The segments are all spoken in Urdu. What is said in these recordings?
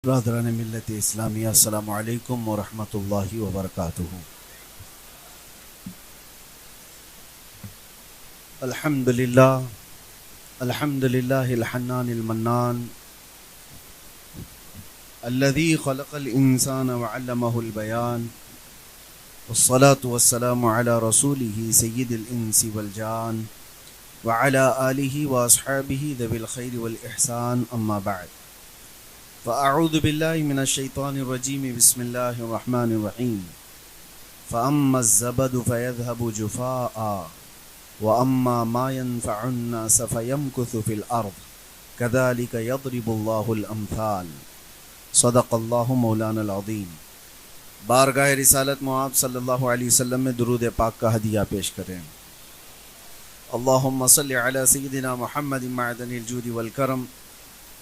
برادران ملت اسلامیہ السلام علیکم ورحمۃ اللہ وبرکاتہ۔ الحمد للہ الحنان المنان الذي خلق الانسان وعلمه البیان والصلاة والسلام على رسوله سید الانس والجان وعلى آلہ واصحابہ ذوی الخیر والاحسان، اما بعد فاعوذ باللہ من الشیطان الرجیم، بسم اللہ الرحمن الرحیم۔ فاما الزبد فيذهب جفاء واما ما ينفع الناس فيمكث في الارض كذلك يضرب الله الامثال، صدق اللہ مولانا العظیم۔ بارگاہ رسالت معاب صلی اللہ علیہ وسلم میں درود پاک کا ہدیہ پیش کریں۔ اللہم صلی علی سیدنا محمد معدن الجود والکرم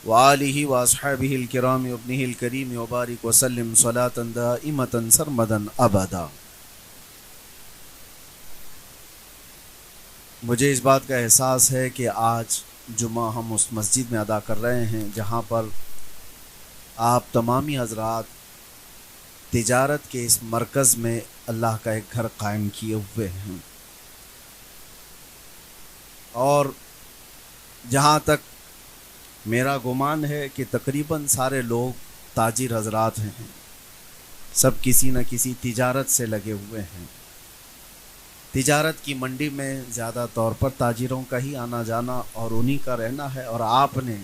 وآلہ واصحابہ الکرام وابنہ الکریم وبارک وسلم صلاۃ دائمۃ سرمدا ابدا۔ مجھے اس بات کا احساس ہے کہ آج جمعہ ہم اس مسجد میں ادا کر رہے ہیں جہاں پر آپ تمامی حضرات تجارت کے اس مرکز میں اللہ کا ایک گھر قائم کیے ہوئے ہیں، اور جہاں تک میرا گمان ہے کہ تقریباً سارے لوگ تاجر حضرات ہیں، سب کسی نہ کسی تجارت سے لگے ہوئے ہیں۔ تجارت کی منڈی میں زیادہ طور پر تاجروں کا ہی آنا جانا اور انہی کا رہنا ہے، اور آپ نے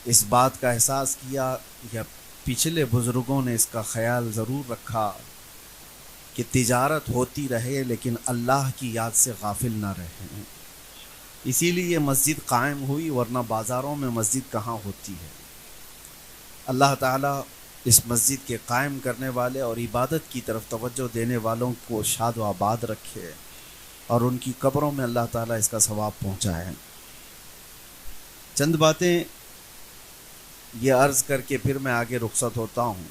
اس بات کا احساس کیا یا پچھلے بزرگوں نے اس کا خیال ضرور رکھا کہ تجارت ہوتی رہے لیکن اللہ کی یاد سے غافل نہ رہیں، اسی لیے یہ مسجد قائم ہوئی، ورنہ بازاروں میں مسجد کہاں ہوتی ہے۔ اللہ تعالیٰ اس مسجد کے قائم کرنے والے اور عبادت کی طرف توجہ دینے والوں کو شاد و آباد رکھے، اور ان کی قبروں میں اللہ تعالیٰ اس کا ثواب پہنچائے۔ چند باتیں یہ عرض کر کے پھر میں آگے رخصت ہوتا ہوں۔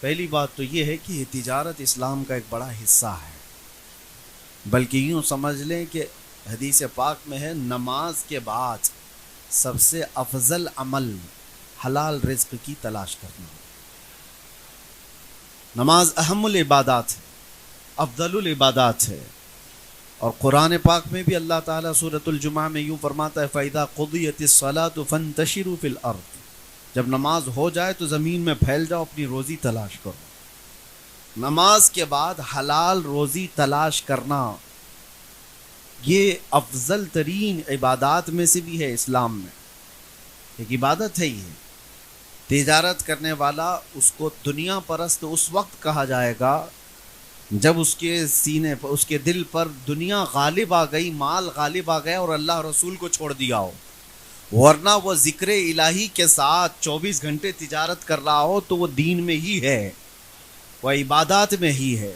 پہلی بات تو یہ ہے کہ یہ تجارت اسلام کا ایک بڑا حصہ ہے، بلکہ یوں سمجھ لیں کہ حدیث پاک میں ہے نماز کے بعد سب سے افضل عمل حلال رزق کی تلاش کرنا۔ نماز اہم العبادات ہے، افضل العبادات ہے، اور قرآن پاک میں بھی اللہ تعالیٰ سورۃ الجمعہ میں یوں فرماتا ہے فَإِذَا قُضِيَتِ الصَّلَاةُ فَانتَشِرُوا فِي الْأَرْضِ، جب نماز ہو جائے تو زمین میں پھیل جاؤ، اپنی روزی تلاش کرو۔ نماز کے بعد حلال روزی تلاش کرنا یہ افضل ترین عبادات میں سے بھی ہے۔ اسلام میں ایک عبادت ہے یہ۔ تجارت کرنے والا اس کو دنیا پرست اس وقت کہا جائے گا جب اس کے سینے پر، اس کے دل پر دنیا غالب آ گئی، مال غالب آ گیا اور اللہ رسول کو چھوڑ دیا ہو، ورنہ وہ ذکر الہی کے ساتھ 24 گھنٹے تجارت کر رہا ہو تو وہ دین میں ہی ہے، وہ عبادات میں ہی ہے۔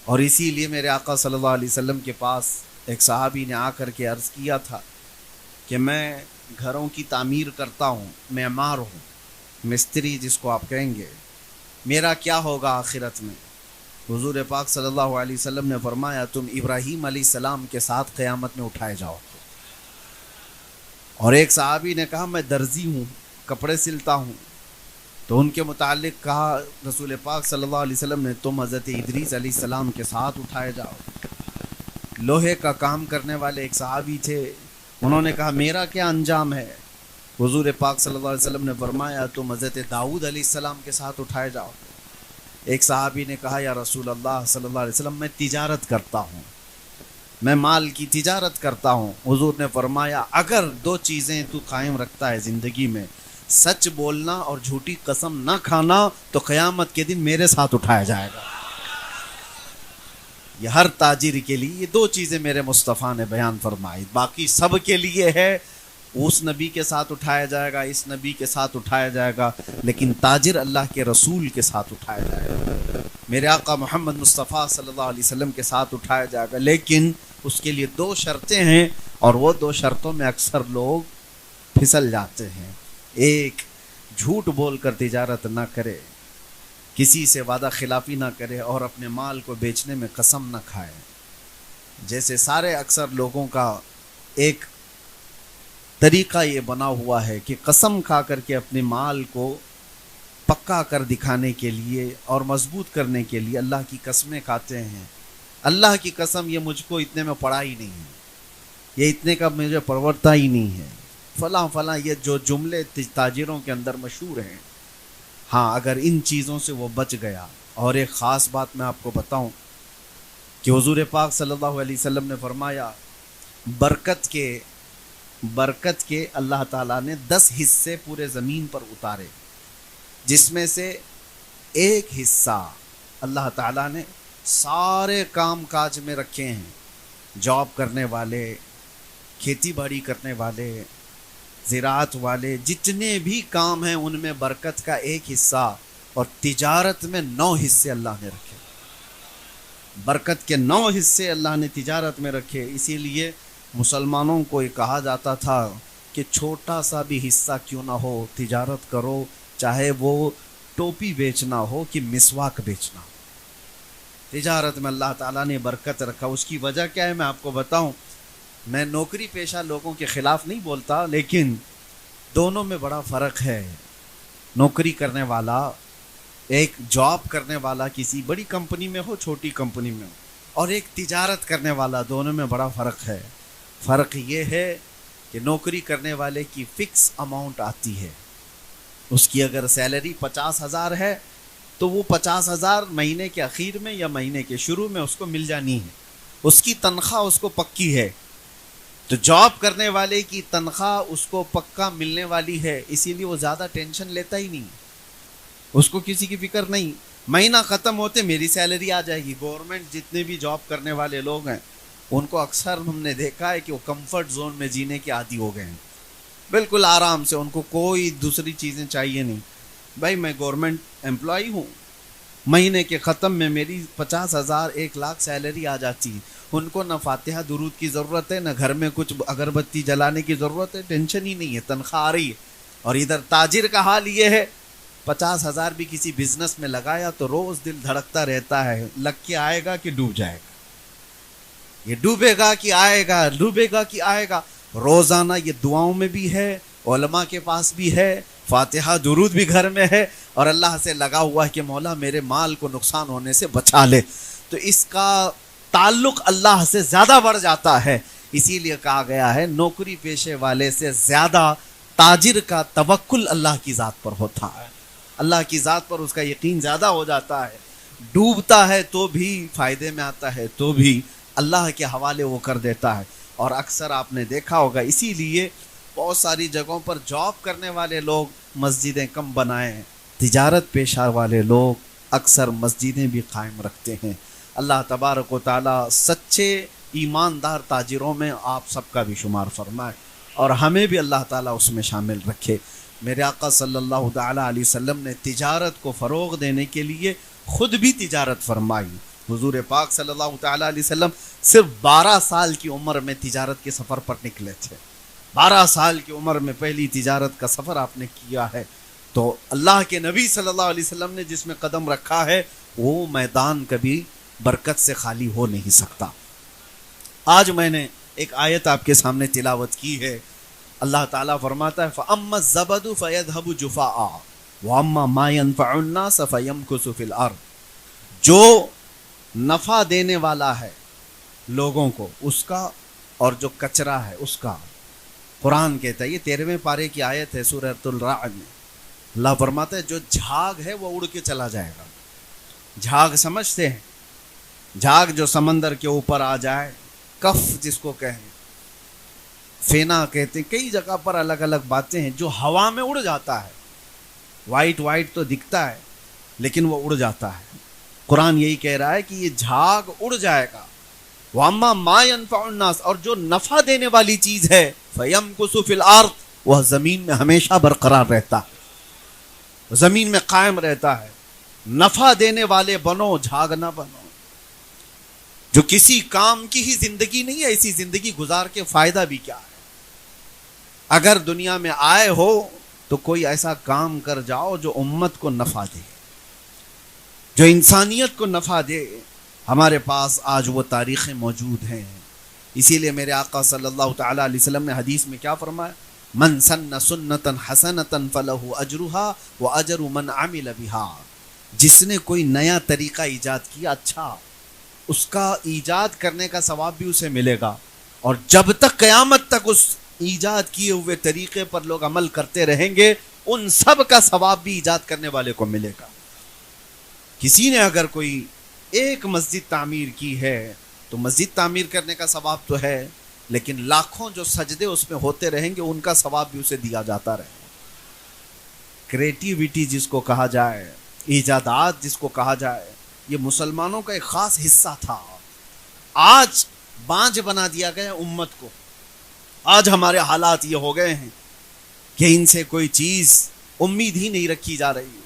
اور اسی لیے میرے آقا صلی اللہ علیہ وسلم کے پاس ایک صحابی نے آ کر کے عرض کیا تھا کہ میں گھروں کی تعمیر کرتا ہوں، معمار ہوں، مستری جس کو آپ کہیں گے، میرا کیا ہوگا آخرت میں؟ حضور پاک صلی اللہ علیہ وسلم نے فرمایا تم ابراہیم علیہ السلام کے ساتھ قیامت میں اٹھائے جاؤ۔ اور ایک صحابی نے کہا میں درزی ہوں، کپڑے سلتا ہوں، تو ان کے متعلق کہا رسول پاک صلی اللہ علیہ وسلم نے تم حضرت ادریس علیہ السلام کے ساتھ اٹھائے جاؤ۔ لوہے کا کام کرنے والے ایک صحابی تھے، انہوں نے کہا میرا کیا انجام ہے؟ حضور پاک صلی اللہ علیہ وسلم نے فرمایا تم حضرت داؤد علیہ السلام کے ساتھ اٹھائے جاؤ۔ ایک صحابی نے کہا یا رسول اللہ صلی اللہ علیہ وسلم میں تجارت کرتا ہوں، میں مال کی تجارت کرتا ہوں۔ حضور نے فرمایا اگر دو چیزیں تو قائم رکھتا ہے زندگی میں، سچ بولنا اور جھوٹی قسم نہ کھانا، تو قیامت کے دن میرے ساتھ اٹھایا جائے گا۔ یہ ہر تاجر کے لیے یہ دو چیزیں میرے مصطفیٰ نے بیان فرمائی، باقی سب کے لیے ہے اس نبی کے ساتھ اٹھایا جائے گا، اس نبی کے ساتھ اٹھایا جائے گا، لیکن تاجر اللہ کے رسول کے ساتھ اٹھایا جائے گا، میرے آقا محمد مصطفیٰ صلی اللہ علیہ وسلم کے ساتھ اٹھایا جائے گا۔ لیکن اس کے لیے دو شرطیں ہیں، اور وہ دو شرطوں میں اکثر لوگ پھسل جاتے ہیں۔ ایک، جھوٹ بول کر تجارت نہ کرے، کسی سے وعدہ خلافی نہ کرے، اور اپنے مال کو بیچنے میں قسم نہ کھائے۔ جیسے سارے اکثر لوگوں کا ایک طریقہ یہ بنا ہوا ہے کہ قسم کھا کر کے اپنے مال کو پکا کر دکھانے کے لیے اور مضبوط کرنے کے لیے اللہ کی قسمیں کھاتے ہیں. اللہ کی قسم یہ مجھ کو اتنے میں پڑا ہی نہیں ہے، یہ اتنے کا مجھے پرورتا ہی نہیں ہے، فلاں فلاں، یہ جو جملے تاجروں کے اندر مشہور ہیں. ہاں، اگر ان چیزوں سے وہ بچ گیا. اور ایک خاص بات میں آپ کو بتاؤں کہ حضور پاک صلی اللہ علیہ وسلم نے فرمایا برکت کے اللہ تعالیٰ نے 10 حصے پورے زمین پر اتارے، جس میں سے ایک حصہ اللہ تعالیٰ نے سارے کام کاج میں رکھے ہیں. جاب کرنے والے، کھیتی باڑی کرنے والے، زراعت والے، جتنے بھی کام ہیں ان میں برکت کا ایک حصہ، اور تجارت میں 9 حصے اللہ نے رکھے. برکت کے 9 حصے اللہ نے تجارت میں رکھے. اسی لیے مسلمانوں کو یہ کہا جاتا تھا کہ چھوٹا سا بھی حصہ کیوں نہ ہو تجارت کرو، چاہے وہ ٹوپی بیچنا ہو کہ مسواک بیچنا ہو. تجارت میں اللہ تعالیٰ نے برکت رکھا. اس کی وجہ کیا ہے میں آپ کو بتاؤں. میں نوکری پیشہ لوگوں کے خلاف نہیں بولتا، لیکن دونوں میں بڑا فرق ہے. نوکری کرنے والا، ایک جاب کرنے والا کسی بڑی کمپنی میں ہو، چھوٹی کمپنی میں ہو، اور ایک تجارت کرنے والا، دونوں میں بڑا فرق ہے. فرق یہ ہے کہ نوکری کرنے والے کی فکس اماؤنٹ آتی ہے. اس کی اگر سیلری 50,000 ہے تو وہ 50,000 مہینے کے اخیر میں یا مہینے کے شروع میں اس کو مل جانی ہے. اس کی تنخواہ اس کو پکی ہے. تو جاب کرنے والے کی تنخواہ اس کو پکا ملنے والی ہے، اسی لیے وہ زیادہ ٹینشن لیتا ہی نہیں، اس کو کسی کی فکر نہیں. مہینہ ختم ہوتے میری سیلری آ جائے گی. گورنمنٹ جتنے بھی جاب کرنے والے لوگ ہیں ان کو اکثر ہم نے دیکھا ہے کہ وہ کمفرٹ زون میں جینے کے عادی ہو گئے ہیں. بالکل آرام سے، ان کو کوئی دوسری چیزیں چاہیے نہیں. بھائی میں گورنمنٹ امپلائی ہوں، مہینے کے ختم میں میری 50,000 1,00,000 سیلری آ جاتی. ان کو نہ فاتحہ درود کی ضرورت ہے، نہ گھر میں کچھ اگربتی جلانے کی ضرورت ہے، ٹینشن ہی نہیں ہے، تنخواہ آ رہی ہے. اور ادھر تاجر کا حال یہ ہے 50,000 بھی کسی بزنس میں لگایا تو روز دل دھڑکتا رہتا ہے، لگ کے آئے گا کہ ڈوب جائے گا، یہ ڈوبے گا کہ آئے گا، ڈوبے گا کہ آئے گا. روزانہ یہ دعاؤں میں بھی ہے، علماء کے پاس بھی ہے، فاتحہ درود بھی گھر میں ہے، اور اللہ سے لگا ہوا ہے کہ مولا میرے مال کو نقصان ہونے سے بچا لے. تو اس کا تعلق اللہ سے زیادہ بڑھ جاتا ہے. اسی لیے کہا گیا ہے نوکری پیشے والے سے زیادہ تاجر کا توکل اللہ کی ذات پر ہوتا ہے. اللہ کی ذات پر اس کا یقین زیادہ ہو جاتا ہے. ڈوبتا ہے تو بھی، فائدے میں آتا ہے تو بھی اللہ کے حوالے وہ کر دیتا ہے. اور اکثر آپ نے دیکھا ہوگا اسی لیے بہت ساری جگہوں پر جاب کرنے والے لوگ مسجدیں کم بنائے ہیں، تجارت پیشہ والے لوگ اکثر مسجدیں بھی قائم رکھتے ہیں. اللہ تبارک و تعالیٰ سچے ایماندار تاجروں میں آپ سب کا بھی شمار فرمائے، اور ہمیں بھی اللہ تعالیٰ اس میں شامل رکھے. میرے آقا صلی اللہ تعالیٰ علیہ وسلم نے تجارت کو فروغ دینے کے لیے خود بھی تجارت فرمائی. حضور پاک صلی اللہ تعالیٰ علیہ وسلم صرف 12 سال کی عمر میں تجارت کے سفر پر نکلے تھے. 12 سال کی عمر میں پہلی تجارت کا سفر آپ نے کیا ہے. تو اللہ کے نبی صلی اللہ علیہ وسلم نے جس میں قدم رکھا ہے وہ میدان کبھی برکت سے خالی ہو نہیں سکتا. آج میں نے ایک آیت آپ کے سامنے تلاوت کی ہے. اللہ تعالیٰ فرماتا ہے فَأَمَّا الزَّبَدُ فَيَذْهَبُ جُفَاءً وَأَمَّا مَا يَنْفَعُ النَّاسَ فَيَمْكُثُ فِي الْأَرْضِ. جو نفع دینے والا ہے لوگوں کو اس کا، اور جو کچرا ہے اس کا. قرآن کہتا ہے، یہ 13ویں پارے کی آیت ہے سورۃ الرعد میں. اللہ فرماتا ہے جو جھاگ ہے وہ اڑ کے چلا جائے گا. جھاگ سمجھتے ہیں؟ جھاگ جو سمندر کے اوپر آ جائے، کف جس کو کہیں، فینا کہتے ہیں، کئی جگہ پر الگ الگ باتیں ہیں. جو ہوا میں اڑ جاتا ہے، وائٹ وائٹ تو دکھتا ہے لیکن وہ اڑ جاتا ہے. قرآن یہی کہہ رہا ہے کہ یہ جھاگ اڑ جائے گا. وَأَمَّا مَا يَنْفَعُ النَّاسَ، اور جو نفع دینے والی چیز ہے فَيَمْكُثُ فِي الْأَرْضِ، وہ زمین میں ہمیشہ برقرار رہتا ہے، زمین میں قائم رہتا ہے. نفع دینے والے بنو، جھاگ نہ بنو. جو کسی کام کی ہی زندگی نہیں ہے، ایسی زندگی گزار کے فائدہ بھی کیا ہے. اگر دنیا میں آئے ہو تو کوئی ایسا کام کر جاؤ جو امت کو نفع دے، جو انسانیت کو نفع دے. ہمارے پاس آج وہ تاریخیں موجود ہیں. اسی لیے میرے آقا صلی اللہ تعالیٰ علیہ وسلم نے حدیث میں کیا فرمایا، من سن سنتا حسنتا فلہ اجرہا واجر من عمل بہا، جس نے کوئی نیا طریقہ ایجاد کیا اچھا، اس کا ایجاد کرنے کا ثواب بھی اسے ملے گا، اور جب تک قیامت تک اس ایجاد کیے ہوئے طریقے پر لوگ عمل کرتے رہیں گے ان سب کا ثواب بھی ایجاد کرنے والے کو ملے گا۔ کسی نے اگر کوئی ایک مسجد تعمیر کی ہے تو مسجد تعمیر کرنے کا ثواب تو ہے، لیکن لاکھوں جو سجدے اس میں ہوتے رہیں گے ان کا ثواب بھی اسے دیا جاتا رہے گا۔ کریٹیوٹی جس کو کہا جائے، ایجادات جس کو کہا جائے، یہ مسلمانوں کا ایک خاص حصہ تھا۔ آج بانجھ بنا دیا گیا امت کو، آج ہمارے حالات یہ ہو گئے ہیں کہ ان سے کوئی چیز امید ہی نہیں رکھی جا رہی،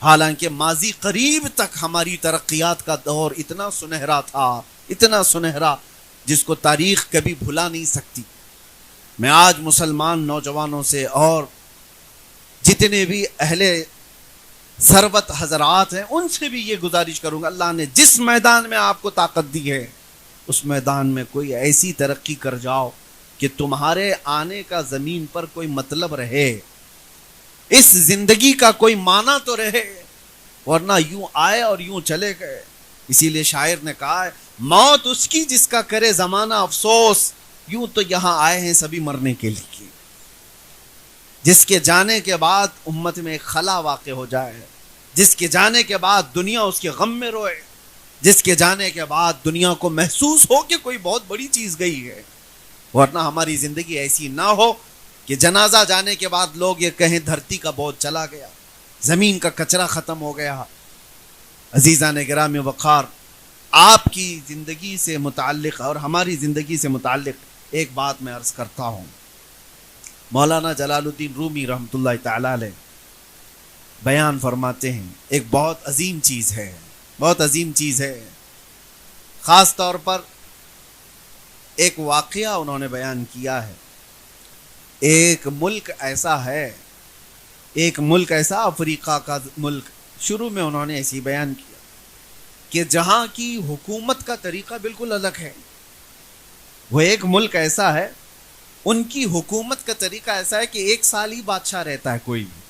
حالانکہ ماضی قریب تک ہماری ترقیات کا دور اتنا سنہرا تھا، اتنا سنہرا جس کو تاریخ کبھی بھلا نہیں سکتی۔ میں آج مسلمان نوجوانوں سے اور جتنے بھی اہل ثروت حضرات ہیں ان سے بھی یہ گزارش کروں گا، اللہ نے جس میدان میں آپ کو طاقت دی ہے اس میدان میں کوئی ایسی ترقی کر جاؤ کہ تمہارے آنے کا زمین پر کوئی مطلب رہے، اس زندگی کا کوئی معنی تو رہے، ورنہ یوں آئے اور یوں چلے گئے۔ اسی لیے شاعر نے کہا ہے موت اس کی جس کا کرے زمانہ افسوس، یوں تو یہاں آئے ہیں سبھی مرنے کے لیے۔ جس کے جانے کے بعد امت میں ایک خلا واقع ہو جائے، جس کے جانے کے بعد دنیا اس کے غم میں روئے، جس کے جانے کے بعد دنیا کو محسوس ہو کہ کوئی بہت بڑی چیز گئی ہے، ورنہ ہماری زندگی ایسی نہ ہو کہ جنازہ جانے کے بعد لوگ یہ کہیں دھرتی کا بوجھ چلا گیا، زمین کا کچرا ختم ہو گیا۔ عزیزان گرامی وقار، آپ کی زندگی سے متعلق اور ہماری زندگی سے متعلق ایک بات میں عرض کرتا ہوں۔ مولانا جلال الدین رومی رحمۃ اللہ تعالی علیہ بیان فرماتے ہیں ایک بہت عظیم چیز ہے، بہت عظیم چیز ہے۔ خاص طور پر ایک واقعہ انہوں نے بیان کیا ہے۔ ایک ملک ایسا ہے، ایک ملک ایسا افریقہ کا ملک، شروع میں انہوں نے ایسی بیان کیا کہ جہاں کی حکومت کا طریقہ بالکل الگ ہے۔ وہ ایک ملک ایسا ہے، ان کی حکومت کا طریقہ ایسا ہے کہ 1 سال ہی بادشاہ رہتا ہے کوئی بھی،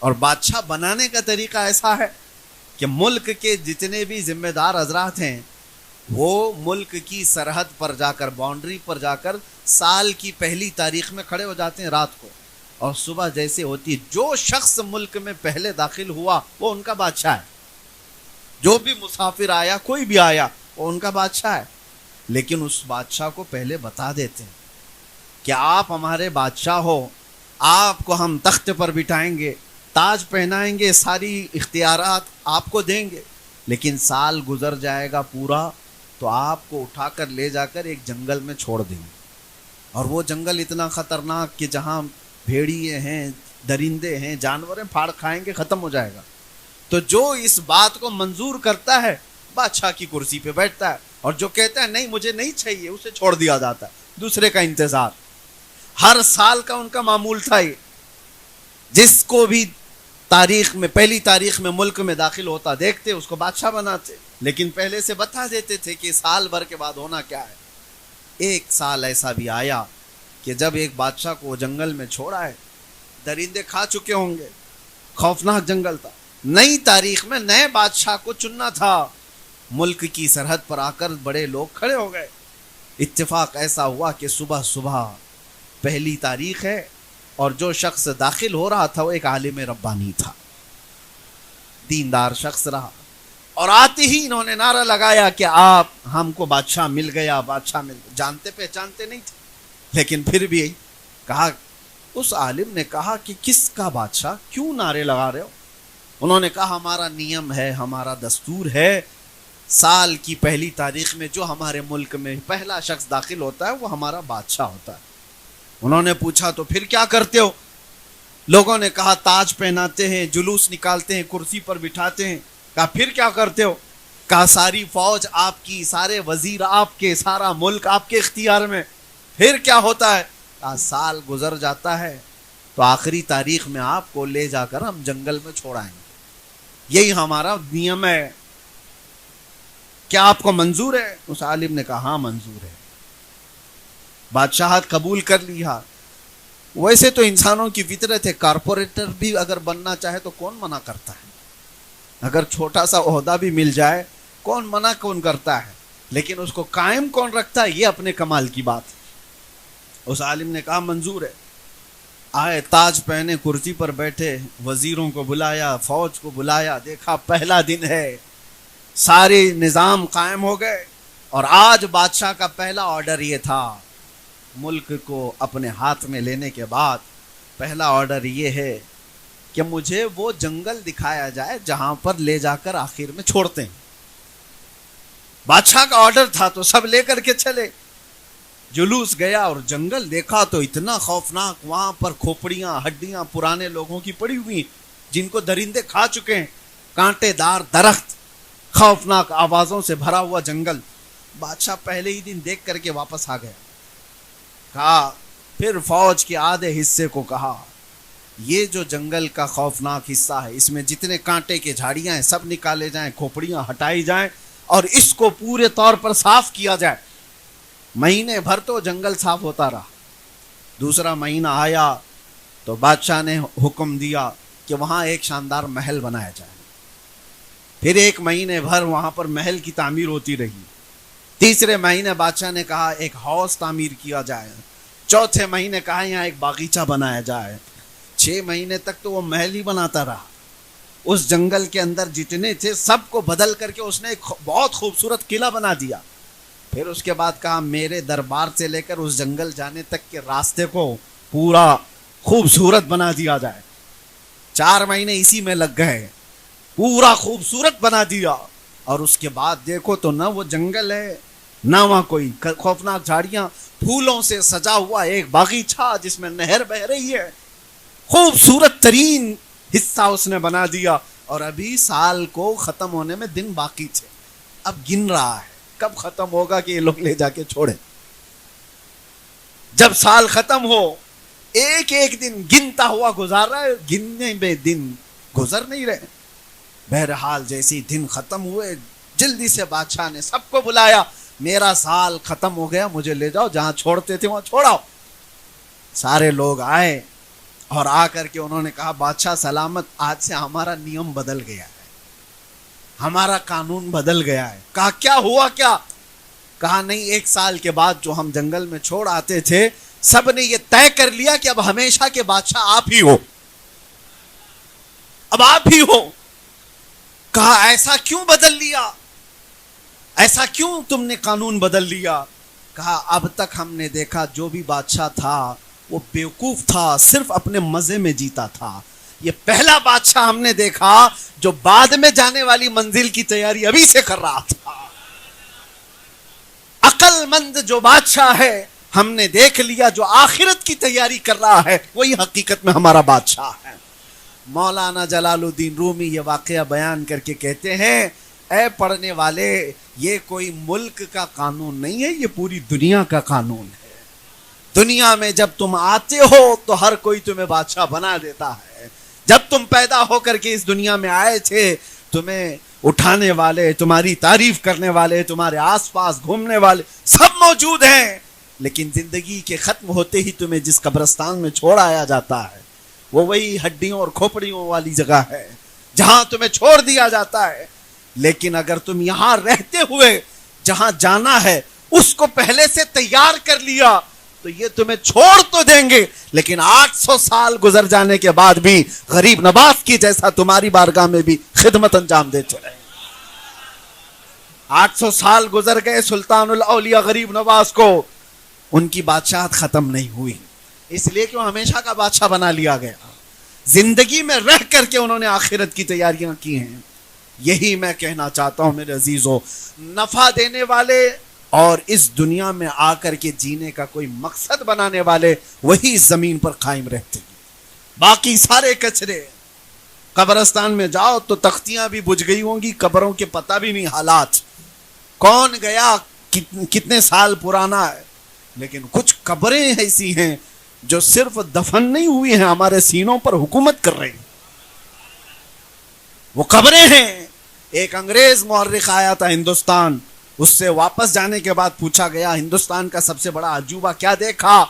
اور بادشاہ بنانے کا طریقہ ایسا ہے کہ ملک کے جتنے بھی ذمہ دار حضرات ہیں وہ ملک کی سرحد پر جا کر، باؤنڈری پر جا کر سال کی پہلی تاریخ میں کھڑے ہو جاتے ہیں رات کو، اور صبح جیسے ہوتی ہے جو شخص ملک میں پہلے داخل ہوا وہ ان کا بادشاہ ہے، جو بھی مسافر آیا، کوئی بھی آیا، وہ ان کا بادشاہ ہے۔ لیکن اس بادشاہ کو پہلے بتا دیتے ہیں کہ آپ ہمارے بادشاہ ہو، آپ کو ہم تخت پر بٹھائیں گے، تاج پہنائیں گے، ساری اختیارات آپ کو دیں گے، لیکن سال گزر جائے گا پورا تو آپ کو اٹھا کر لے جا کر ایک جنگل میں چھوڑ دیں گے، اور وہ جنگل اتنا خطرناک کہ جہاں بھیڑیے ہیں، درندے ہیں، جانور ہیں، پھاڑ کھائیں گے، ختم ہو جائے گا۔ تو جو اس بات کو منظور کرتا ہے بادشاہ کی کرسی پہ بیٹھتا ہے، اور جو کہتا ہے نہیں مجھے نہیں چاہیے اسے چھوڑ دیا جاتا ہے، دوسرے کا انتظار۔ ہر سال کا ان کا معمول تھا یہ، جس کو بھی تاریخ میں، پہلی تاریخ میں ملک میں داخل ہوتا دیکھتے اس کو بادشاہ بناتے، لیکن پہلے سے بتا دیتے تھے کہ سال بھر کے بعد ہونا کیا ہے۔ ایک سال ایسا بھی آیا کہ جب ایک بادشاہ کو وہ جنگل میں چھوڑا ہے، درندے کھا چکے ہوں گے، خوفناک جنگل تھا، نئی تاریخ میں نئے بادشاہ کو چننا تھا، ملک کی سرحد پر آ کر بڑے لوگ کھڑے ہو گئے۔ اتفاق ایسا ہوا کہ صبح صبح پہلی تاریخ ہے، اور جو شخص داخل ہو رہا تھا وہ ایک عالم ربانی تھا، دیندار شخص رہا، اور آتے ہی انہوں نے نعرہ لگایا کہ آپ ہم کو بادشاہ مل گیا، بادشاہ مل گیا۔ جانتے پہچانتے نہیں تھے، لیکن پھر بھی کہا، اس عالم نے کہا کہ کس کا بادشاہ، کیوں نعرے لگا رہے ہو؟ انہوں نے کہا ہمارا نیم ہے، ہمارا دستور ہے، سال کی پہلی تاریخ میں جو ہمارے ملک میں پہلا شخص داخل ہوتا ہے وہ ہمارا بادشاہ ہوتا ہے۔ انہوں نے پوچھا تو پھر کیا کرتے ہو؟ لوگوں نے کہا تاج پہناتے ہیں، جلوس نکالتے ہیں، کرسی پر بٹھاتے ہیں۔ کہا پھر کیا کرتے ہو؟ کہا ساری فوج آپ کی، سارے وزیر آپ کے، سارا ملک آپ کے اختیار میں۔ پھر کیا ہوتا ہے؟ کہا سال گزر جاتا ہے تو آخری تاریخ میں آپ کو لے جا کر ہم جنگل میں چھوڑائیں گے، یہی ہمارا نیم ہے، کیا آپ کو منظور ہے؟ اس عالم نے کہا ہاں منظور ہے، بادشاہت قبول کر لیا۔ ویسے تو انسانوں کی فطرت ہے، کارپوریٹر بھی اگر بننا چاہے تو کون منع کرتا ہے؟ اگر چھوٹا سا عہدہ بھی مل جائے کون منع کون کرتا ہے؟ لیکن اس کو قائم کون رکھتا ہے؟ یہ اپنے کمال کی بات ہے۔ اس عالم نے کہا منظور ہے۔ آئے، تاج پہنے، کرسی پر بیٹھے، وزیروں کو بلایا، فوج کو بلایا، دیکھا پہلا دن ہے، سارے نظام قائم ہو گئے، اور آج بادشاہ کا پہلا آرڈر یہ تھا، ملک کو اپنے ہاتھ میں لینے کے بعد پہلا آرڈر یہ ہے کہ مجھے وہ جنگل دکھایا جائے جہاں پر لے جا کر آخر میں چھوڑتے ہیں۔ بادشاہ کا آرڈر تھا تو سب لے کر کے چلے، جلوس گیا اور جنگل دیکھا تو اتنا خوفناک، وہاں پر کھوپڑیاں، ہڈیاں پرانے لوگوں کی پڑی ہوئی جن کو درندے کھا چکے ہیں، کانٹے دار درخت، خوفناک آوازوں سے بھرا ہوا جنگل۔ بادشاہ پہلے ہی دن دیکھ کر کے واپس آ گیا۔ کہا پھر فوج کے آدھے حصے کو کہا یہ جو جنگل کا خوفناک حصہ ہے، اس میں جتنے کانٹے کے جھاڑیاں ہیں سب نکالے جائیں، کھوپڑیاں ہٹائی جائیں اور اس کو پورے طور پر صاف کیا جائے۔ مہینے بھر تو جنگل صاف ہوتا رہا۔ دوسرا مہینہ آیا تو بادشاہ نے حکم دیا کہ وہاں ایک شاندار محل بنایا جائے۔ پھر ایک مہینے بھر وہاں پر محل کی تعمیر ہوتی رہی۔ تیسرے مہینے بادشاہ نے کہا ایک ہاؤس تعمیر کیا جائے۔ چوتھے مہینے کہا یہاں ایک باغیچہ بنایا جائے۔ 6 مہینے تک تو وہ محل ہی بناتا رہا۔ اس جنگل کے اندر جتنے تھے سب کو بدل کر کے اس نے ایک بہت خوبصورت قلعہ بنا دیا۔ پھر اس کے بعد کہا میرے دربار سے لے کر اس جنگل جانے تک کے راستے کو پورا خوبصورت بنا دیا جائے۔ 4 مہینے اسی میں لگ گئے، پورا خوبصورت بنا دیا۔ اور اس کے بعد دیکھو تو نہ وہ جنگل ہے، نہ وہاں کوئی خوفناک جھاڑیاں، پھولوں سے سجا ہوا ایک باغیچہ جس میں نہر بہ رہی ہے، خوبصورت ترین حصہ اس نے بنا دیا۔ اور ابھی سال کو ختم ہونے میں دن باقی تھے، اب گن رہا ہے کب ختم ہوگا کہ یہ لوگ لے جا کے چھوڑیں۔ جب سال ختم ہو، ایک ایک دن گنتا ہوا گزار رہا ہے، گننے میں دن گزر نہیں رہے۔ بہرحال جیسے دن ختم ہوئے، جلدی سے بادشاہ نے سب کو بلایا، میرا سال ختم ہو گیا، مجھے لے جاؤ، جہاں چھوڑتے تھے وہاں چھوڑاؤ۔ سارے لوگ آئے اور آ کر کے انہوں نے کہا بادشاہ سلامت، آج سے ہمارا نیم بدل گیا ہے، ہمارا قانون بدل گیا ہے۔ کہا کیا ہوا کیا؟ کہا نہیں، 1 سال کے بعد جو ہم جنگل میں چھوڑ آتے تھے سب نے یہ طے کر لیا کہ اب ہمیشہ کے بادشاہ آپ ہی ہو، اب آپ ہی ہو۔ کہا ایسا کیوں بدل لیا؟ ایسا کیوں تم نے قانون بدل لیا؟ کہا اب تک ہم نے دیکھا جو بھی بادشاہ تھا وہ بیوقوف تھا، صرف اپنے مزے میں جیتا تھا۔ یہ پہلا بادشاہ ہم نے دیکھا جو بعد میں جانے والی منزل کی تیاری ابھی سے کر رہا تھا۔ عقل مند جو بادشاہ ہے ہم نے دیکھ لیا، جو آخرت کی تیاری کر رہا ہے وہی حقیقت میں ہمارا بادشاہ ہے۔ مولانا جلال الدین رومی یہ واقعہ بیان کر کے کہتے ہیں اے پڑھنے والے، یہ کوئی ملک کا قانون نہیں ہے، یہ پوری دنیا کا قانون ہے۔ دنیا میں جب تم آتے ہو تو ہر کوئی تمہیں بادشاہ بنا دیتا ہے۔ جب تم پیدا ہو کر کے اس دنیا میں آئے تھے، تمہیں اٹھانے والے، تمہاری تعریف کرنے والے، تمہارے آس پاس گھومنے والے سب موجود ہیں، لیکن زندگی کے ختم ہوتے ہی تمہیں جس قبرستان میں چھوڑ آیا جاتا ہے وہ وہی ہڈیوں اور کھوپڑیوں والی جگہ ہے جہاں تمہیں چھوڑ دیا جاتا ہے۔ لیکن اگر تم یہاں رہتے ہوئے جہاں جانا ہے اس کو پہلے سے تیار کر لیا تو یہ تمہیں چھوڑ تو دیں گے، لیکن 800 سال گزر جانے کے بعد بھی غریب نواز کی جیسا تمہاری بارگاہ میں بھی خدمت انجام دیتے رہے۔ 800 سال گزر گئے سلطان الاولیاء غریب نواز کو، ان کی بادشاہت ختم نہیں ہوئی، اس لیے کہ وہ ہمیشہ کا بادشاہ بنا لیا گیا۔ زندگی میں رہ کر کے انہوں نے آخرت کی تیاریاں کی ہیں۔ یہی میں کہنا چاہتا ہوں میرے عزیزو، نفع دینے والے اور اس دنیا میں آ کر کے جینے کا کوئی مقصد بنانے والے وہی زمین پر قائم رہتے ہیں، باقی سارے کچرے۔ قبرستان میں جاؤ تو تختیاں بھی بجھ گئی ہوں گی، قبروں کے پتہ بھی نہیں حالات، کون گیا کتنے سال پرانا ہے، لیکن کچھ قبریں ایسی ہیں جو صرف دفن نہیں ہوئی ہیں، ہمارے سینوں پر حکومت کر رہی ہیں، وہ قبریں ہیں۔ ایک انگریز مورخ آیا تھا ہندوستان، اس سے واپس جانے کے بعد پوچھا گیا ہندوستان کا سب سے بڑا عجوبہ کیا دیکھا؟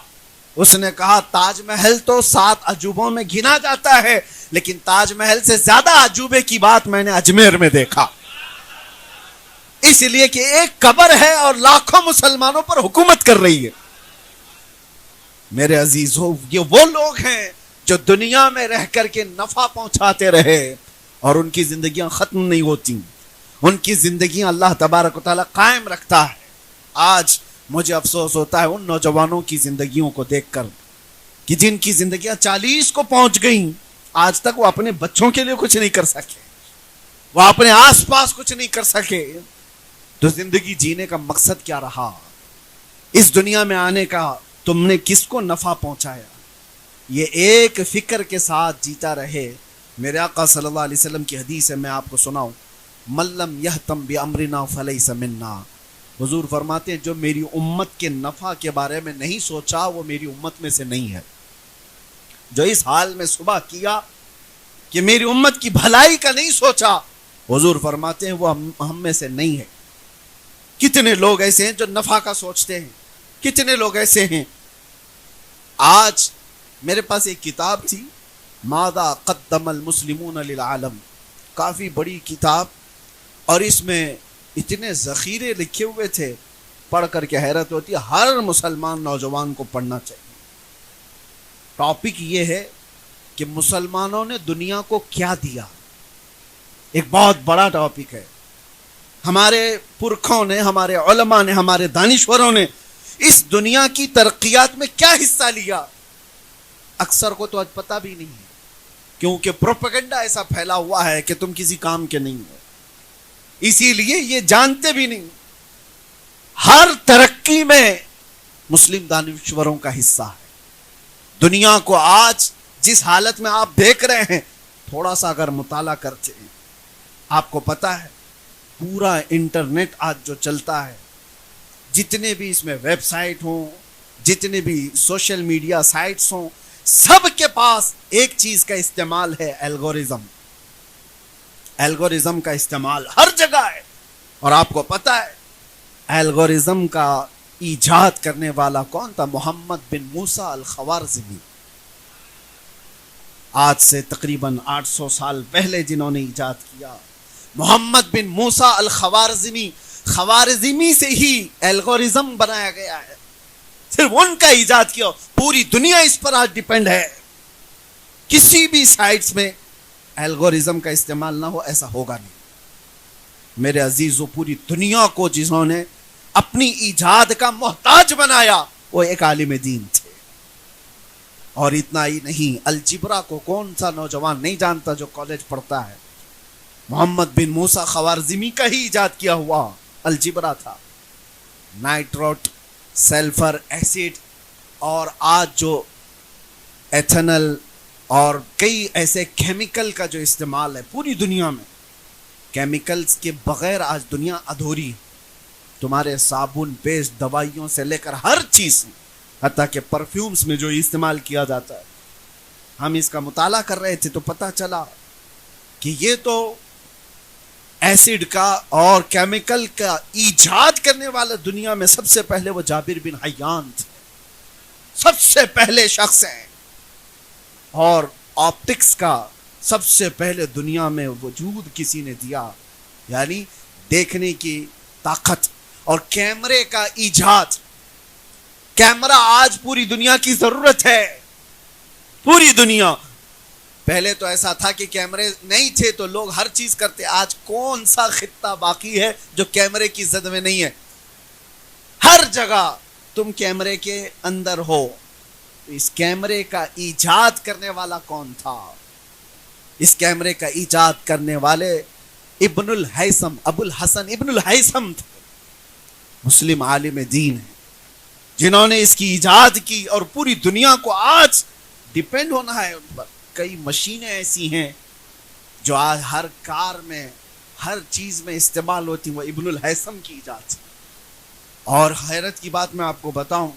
اس نے کہا تاج محل تو 7 عجوبوں میں گنا جاتا ہے، لیکن تاج محل سے زیادہ عجوبے کی بات میں نے اجمیر میں دیکھا، اس لیے کہ ایک قبر ہے اور لاکھوں مسلمانوں پر حکومت کر رہی ہے۔ میرے عزیزو، یہ وہ لوگ ہیں جو دنیا میں رہ کر کے نفع پہنچاتے رہے اور ان کی زندگیاں ختم نہیں ہوتی، ان کی زندگیاں اللہ تبارک و تعالیٰ قائم رکھتا ہے۔ آج مجھے افسوس ہوتا ہے ان نوجوانوں کی زندگیوں کو دیکھ کر کہ جن کی زندگیاں 40 کو پہنچ گئیں، آج تک وہ اپنے بچوں کے لیے کچھ نہیں کر سکے، وہ اپنے آس پاس کچھ نہیں کر سکے۔ تو زندگی جینے کا مقصد کیا رہا؟ اس دنیا میں آنے کا تم نے کس کو نفع پہنچایا؟ یہ ایک فکر کے ساتھ جیتا رہے۔ میرے آقا صلی اللہ علیہ وسلم کی حدیث ہے، میں آپ کو سناؤں، من لم یہتم بامرنا فلیس منا۔ حضور فرماتے ہیں جو میری امت کے نفع کے بارے میں نہیں سوچا وہ میری امت میں سے نہیں ہے۔ جو اس حال میں صبح کیا کہ میری امت کی بھلائی کا نہیں سوچا، حضور فرماتے ہیں وہ ہم میں سے نہیں ہے۔ کتنے لوگ ایسے ہیں جو نفع کا سوچتے ہیں، کتنے لوگ ایسے ہیں۔ آج میرے پاس ایک کتاب تھی، ماذا قدم المسلمون للعالم، کافی بڑی کتاب، اور اس میں اتنے ذخیرے لکھے ہوئے تھے، پڑھ کر کے حیرت ہوتی ہے۔ ہر مسلمان نوجوان کو پڑھنا چاہیے۔ ٹاپک یہ ہے کہ مسلمانوں نے دنیا کو کیا دیا، ایک بہت بڑا ٹاپک ہے۔ ہمارے پرکھوں نے، ہمارے علماء نے، ہمارے دانشوروں نے اس دنیا کی ترقیات میں کیا حصہ لیا، اکثر کو تو آج پتہ بھی نہیں ہے، کیونکہ پروپیگنڈا ایسا پھیلا ہوا ہے کہ تم کسی کام کے نہیں ہو، اسی لیے یہ جانتے بھی نہیں۔ ہر ترقی میں مسلم دانشوروں کا حصہ ہے۔ دنیا کو آج جس حالت میں آپ دیکھ رہے ہیں، تھوڑا سا اگر مطالعہ کرتے ہیں آپ کو پتہ ہے پورا انٹرنیٹ آج جو چلتا ہے، جتنے بھی اس میں ویب سائٹ ہوں، جتنے بھی سوشل میڈیا سائٹس ہوں، سب کے پاس ایک چیز کا استعمال ہے، الگورزم۔ الگورزم کا استعمال ہر جگہ ہے، اور آپ کو پتہ ہے الگورزم کا ایجاد کرنے والا کون تھا؟ محمد بن موسیٰ الخوارزمی۔ آج سے تقریباً 800 سال پہلے جنہوں نے ایجاد کیا، محمد بن موسیٰ الخوارزمی، خوارزمی سے ہی الگورزم بنایا گیا ہے، صرف ان کا ایجاد کیا۔ پوری دنیا اس پر آج ڈیپینڈ ہے۔ کسی بھی سائٹس میں الگورزم کا استعمال نہ ہو، ایسا ہوگا نہیں۔ میرے عزیزو، پوری دنیا کو جنہوں نے اپنی ایجاد کا محتاج بنایا وہ ایک عالم دین تھے۔ اور اتنا ہی نہیں، الجبرا کو کون سا نوجوان نہیں جانتا جو کالج پڑھتا ہے؟ محمد بن موسیٰ خوارزمی کا ہی ایجاد کیا ہوا الجبرا تھا۔ نائٹروٹ، سلفر ایسڈ، اور آج جو ایتھنل اور کئی ایسے کیمیکل کا جو استعمال ہے پوری دنیا میں، کیمیکلز کے بغیر آج دنیا ادھوری ہے۔ تمہارے صابن، پیسٹ، دوائیوں سے لے کر ہر چیز، حتیٰ کہ پرفیومز میں جو استعمال کیا جاتا ہے، ہم اس کا مطالعہ کر رہے تھے تو پتہ چلا کہ یہ تو ایسڈ کا اور کیمیکل کا ایجاد کرنے والا دنیا میں سب سے پہلے وہ جابر بن حیان تھے، سب سے پہلے شخص ہیں۔ اور آپٹکس کا سب سے پہلے دنیا میں وجود کسی نے دیا، یعنی دیکھنے کی طاقت، اور کیمرے کا ایجاد۔ کیمرہ آج پوری دنیا کی ضرورت ہے، پوری دنیا۔ پہلے تو ایسا تھا کہ کیمرے نہیں تھے تو لوگ ہر چیز کرتے، آج کون سا خطہ باقی ہے جو کیمرے کی زد میں نہیں ہے؟ ہر جگہ تم کیمرے کے اندر ہو۔ اس کیمرے کا ایجاد کرنے والا کون تھا؟ اس کیمرے کا ایجاد کرنے والے ابن الہیثم، ابو الحسن ابن الہیثم تھے، مسلم عالم دین ہیں، جنہوں نے اس کی ایجاد کی، اور پوری دنیا کو آج ڈیپینڈ ہونا ہے ان پر۔ کئی مشینیں ایسی ہیں جو آج ہر کار میں، ہر چیز میں استعمال ہوتی ہیں، وہ ابن الہیثم کی ایجاد ہے۔ اور حیرت کی بات میں آپ کو بتاؤں،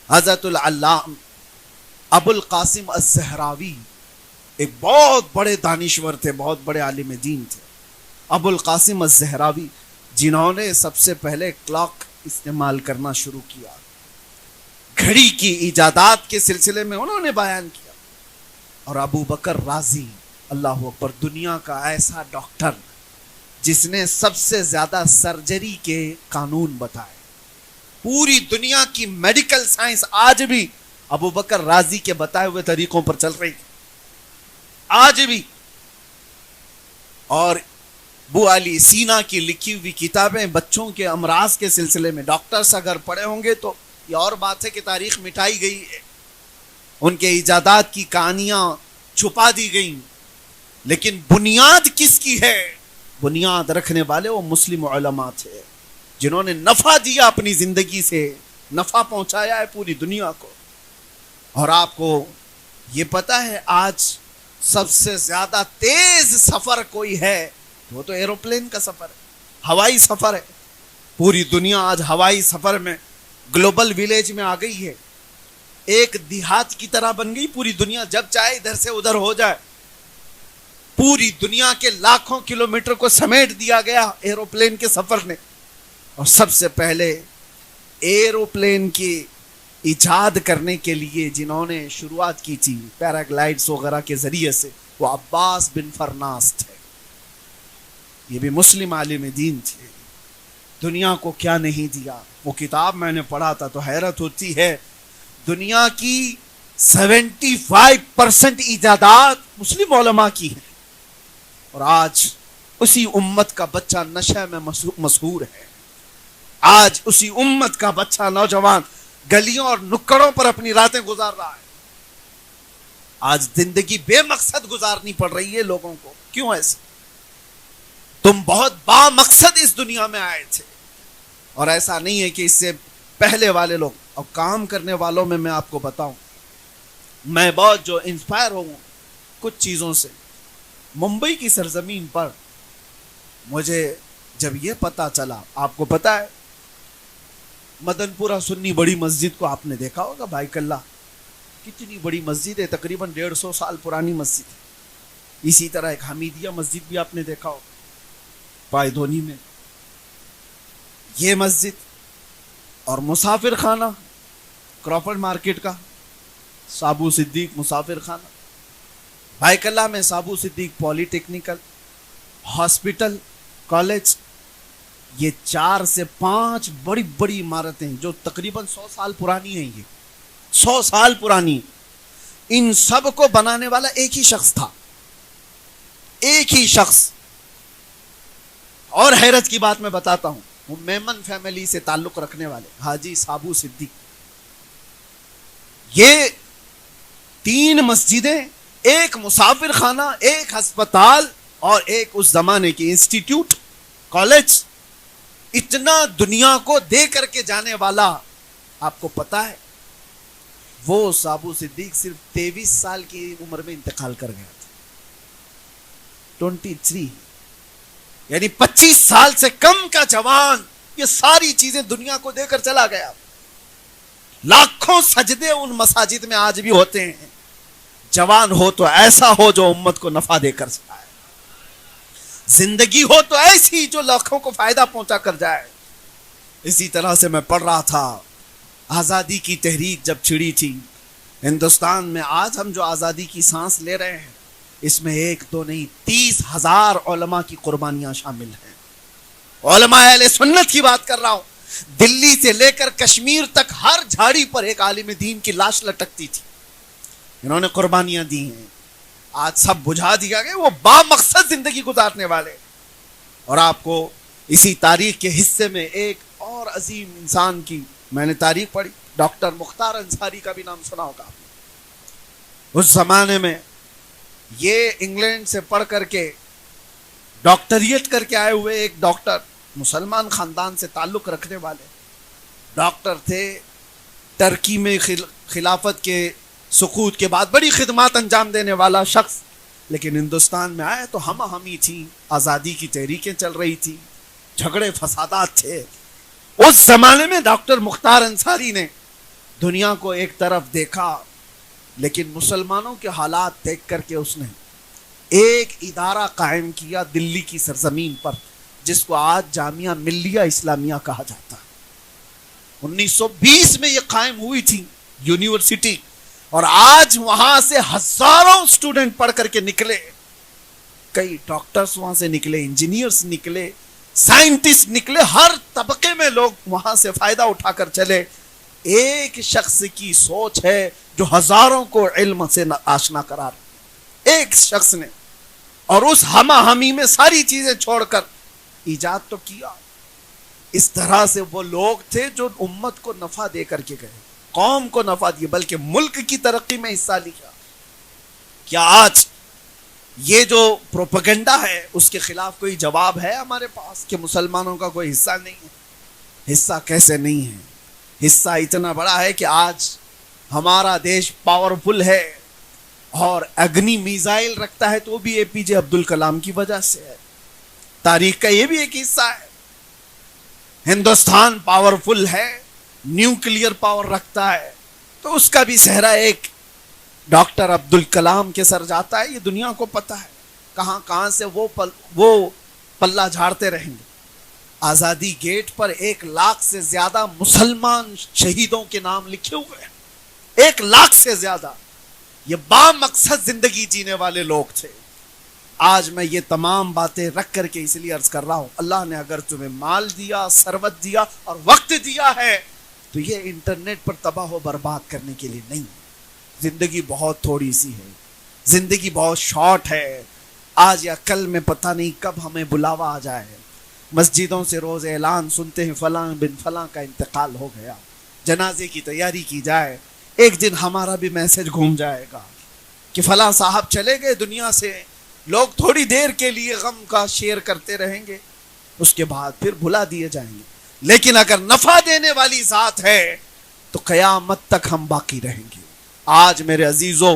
حضرت العلامہ ابو القاسم الزہراوی ایک بہت بڑے دانشور تھے، بہت بڑے عالم دین تھے، ابو القاسم الزہراوی، جنہوں نے سب سے پہلے کلاک استعمال کرنا شروع کیا، گھڑی کی ایجادات کے سلسلے میں انہوں نے بیان کیا. اور ابو بکر رازی، اللہ اکبر، دنیا کا ایسا ڈاکٹر جس نے سب سے زیادہ سرجری کے قانون بتائے. پوری دنیا کی میڈیکل سائنس آج بھی ابو بکر رازی کے بتائے ہوئے طریقوں پر چل رہی ہے آج بھی. اور ابو علی سینا کی لکھی ہوئی کتابیں بچوں کے امراض کے سلسلے میں ڈاکٹرز اگر پڑھے ہوں گے تو یہ اور بات ہے کہ تاریخ مٹائی گئی ہے، ان کے ایجادات کی کہانیاں چھپا دی گئیں، لیکن بنیاد کس کی ہے؟ بنیاد رکھنے والے وہ مسلم علماء تھے جنہوں نے نفع دیا، اپنی زندگی سے نفع پہنچایا ہے پوری دنیا کو. اور آپ کو یہ پتا ہے آج سب سے زیادہ تیز سفر کوئی ہے وہ تو ایروپلین کا سفر ہے، ہوائی سفر ہے. پوری دنیا آج ہوائی سفر میں گلوبل ویلیج میں آ گئی ہے، ایک دیہات کی طرح بن گئی پوری دنیا، جب چاہے ادھر سے ادھر ہو جائے. پوری دنیا کے لاکھوں کلومیٹر کو سمیٹ دیا گیا ایروپلین کے سفر نے. اور سب سے پہلے ایروپلین کی ایجاد کرنے کے لیے جنہوں نے شروعات کی تھی پیراگلائڈز وغیرہ کے ذریعے سے، وہ عباس بن فرناس تھے. یہ بھی مسلم عالم دین تھے. دنیا کو کیا نہیں دیا. وہ کتاب میں نے پڑھا تھا تو حیرت ہوتی ہے، دنیا کی 75% ایجادات مسلم علماء کی ہیں، اور آج اسی امت کا بچہ نشے میں مسحور ہے. آج اسی امت کا بچہ نوجوان گلیوں اور نکڑوں پر اپنی راتیں گزار رہا ہے. آج زندگی بے مقصد گزارنی پڑ رہی ہے لوگوں کو. کیوں ایسے؟ تم بہت با مقصد اس دنیا میں آئے تھے، اور ایسا نہیں ہے کہ اس سے پہلے والے لوگ. اور کام کرنے والوں میں آپ کو بتاؤں، میں بہت جو انسپائر ہوں کچھ چیزوں سے. ممبئی کی سرزمین پر مجھے جب یہ پتا چلا، آپ کو پتا ہے مدن پورہ سنی بڑی مسجد کو آپ نے دیکھا ہوگا، بھائی کلّہ کتنی بڑی مسجد ہے، تقریباً 150 سال پرانی مسجد ہے. اسی طرح ایک حمیدیہ مسجد بھی آپ نے دیکھا ہوگا پائیدونی میں. یہ مسجد اور مسافر خانہ کراپرڈ مارکیٹ کا سابو صدیق مسافر خانہ، بھائی کلّہ میں سابو صدیق پولی ٹیکنیکل ہاسپٹل کالج، یہ 4 سے 5 بڑی بڑی عمارتیں جو تقریباً 100 سال پرانی ہیں. یہ 100 سال پرانی. ان سب کو بنانے والا ایک ہی شخص تھا، ایک ہی شخص. اور حیرت کی بات میں بتاتا ہوں، وہ میمن فیملی سے تعلق رکھنے والے حاجی سابو صدیق. یہ 3 مسجدیں، ایک مسافر خانہ، ایک ہسپتال اور ایک اس زمانے کی انسٹیٹیوٹ کالج، اتنا دنیا کو دے کر کے جانے والا. آپ کو پتا ہے وہ سابو صدیق صرف 23 سال کی عمر میں انتقال کر گیا تھا. 23، یعنی 25 سال سے کم کا جوان یہ ساری چیزیں دنیا کو دے کر چلا گیا. لاکھوں سجدے ان مساجد میں آج بھی ہوتے ہیں. جوان ہو تو ایسا ہو جو امت کو نفع دے کر جائے، زندگی ہو تو ایسی جو لاکھوں کو فائدہ پہنچا کر جائے. اسی طرح سے میں پڑھ رہا تھا، آزادی کی تحریک جب چھڑی تھی ہندوستان میں، آج ہم جو آزادی کی سانس لے رہے ہیں اس میں 1 2 نہیں 30,000 علماء کی قربانیاں شامل ہیں. علماء اہل سنت کی بات کر رہا ہوں. دلی سے لے کر کشمیر تک ہر جھاڑی پر ایک عالم دین کی لاش لٹکتی تھی. انہوں نے قربانیاں دی ہیں. آج سب بجھا دیا گیا. وہ با مقصد زندگی گزارنے والے. اور آپ کو اسی تاریخ کے حصے میں ایک اور عظیم انسان کی میں نے تاریخ پڑھی، ڈاکٹر مختار انصاری کا بھی نام سنا ہوگا. اس زمانے میں یہ انگلینڈ سے پڑھ کر کے ڈاکٹریٹ کر کے آئے ہوئے ایک ڈاکٹر، مسلمان خاندان سے تعلق رکھنے والے ڈاکٹر تھے. ترکی میں خلافت کے سقوط کے بعد بڑی خدمات انجام دینے والا شخص، لیکن ہندوستان میں آئے تو ہم ہمی تھی، آزادی کی تحریکیں چل رہی تھی، جھگڑے فسادات تھے. اس زمانے میں ڈاکٹر مختار انصاری نے دنیا کو ایک طرف دیکھا، لیکن مسلمانوں کے حالات دیکھ کر کے اس نے ایک ادارہ قائم کیا دلی کی سرزمین پر، جس کو آج جامعہ ملیہ اسلامیہ کہا جاتا ہے. 1920 میں یہ قائم ہوئی تھی یونیورسٹی، اور آج وہاں سے ہزاروں اسٹوڈنٹ پڑھ کر کے نکلے، کئی ڈاکٹرز وہاں سے نکلے، انجینئرز نکلے، سائنٹسٹ نکلے، ہر طبقے میں لوگ وہاں سے فائدہ اٹھا کر چلے۔ ایک شخص کی سوچ ہے جو ہزاروں کو علم سے آشنا کرا رہا، ایک شخص نے، اور اس ہمہ ہمی میں ساری چیزیں چھوڑ کر ایجاد تو کیا۔ اس طرح سے وہ لوگ تھے جو امت کو نفع دے کر کے گئے، قوم کو نفع دیا، بلکہ ملک کی ترقی میں حصہ لیا۔ کیا آج یہ جو پروپیگنڈا ہے اس کے خلاف کوئی جواب ہے ہمارے پاس کہ مسلمانوں کا کوئی حصہ نہیں ہے؟ حصہ کیسے نہیں ہے؟ حصہ اتنا بڑا ہے کہ آج ہمارا دیش پاورفل ہے، اور اگنی میزائل رکھتا ہے تو بھی اے پی جے عبد الکلام کی وجہ سے ہے۔ تاریخ کا یہ بھی ایک حصہ ہے۔ ہندوستان پاورفل ہے، نیوکلیئر پاور رکھتا ہے، تو اس کا بھی صحرا ایک ڈاکٹر عبد الکلام کے سر جاتا ہے۔ یہ دنیا کو پتہ ہے، کہاں کہاں سے وہ پلہ جھاڑتے رہیں گے۔ آزادی گیٹ پر 1 لاکھ سے زیادہ مسلمان شہیدوں کے نام لکھے ہوئے ہیں، 1 لاکھ سے زیادہ۔ یہ با مقصد زندگی جینے والے لوگ تھے۔ آج میں یہ تمام باتیں رکھ کر کے اس لیے عرض کر رہا ہوں، اللہ نے اگر تمہیں مال دیا، ثروت دیا اور وقت دیا ہے تو یہ انٹرنیٹ پر تباہ و برباد کرنے کے لیے نہیں۔ زندگی بہت تھوڑی سی ہے، زندگی بہت شارٹ ہے۔ آج یا کل میں پتہ نہیں کب ہمیں بلاوا آ جائے۔ مسجدوں سے روز اعلان سنتے ہیں فلاں بن فلاں کا انتقال ہو گیا، جنازے کی تیاری کی جائے۔ ایک دن ہمارا بھی میسج گھوم جائے گا کہ فلاں صاحب چلے گئے دنیا سے۔ لوگ تھوڑی دیر کے لیے غم کا شیئر کرتے رہیں گے، اس کے بعد پھر بھلا دیے جائیں گے۔ لیکن اگر نفع دینے والی ذات ہے تو قیامت تک ہم باقی رہیں گے۔ آج میرے عزیزوں،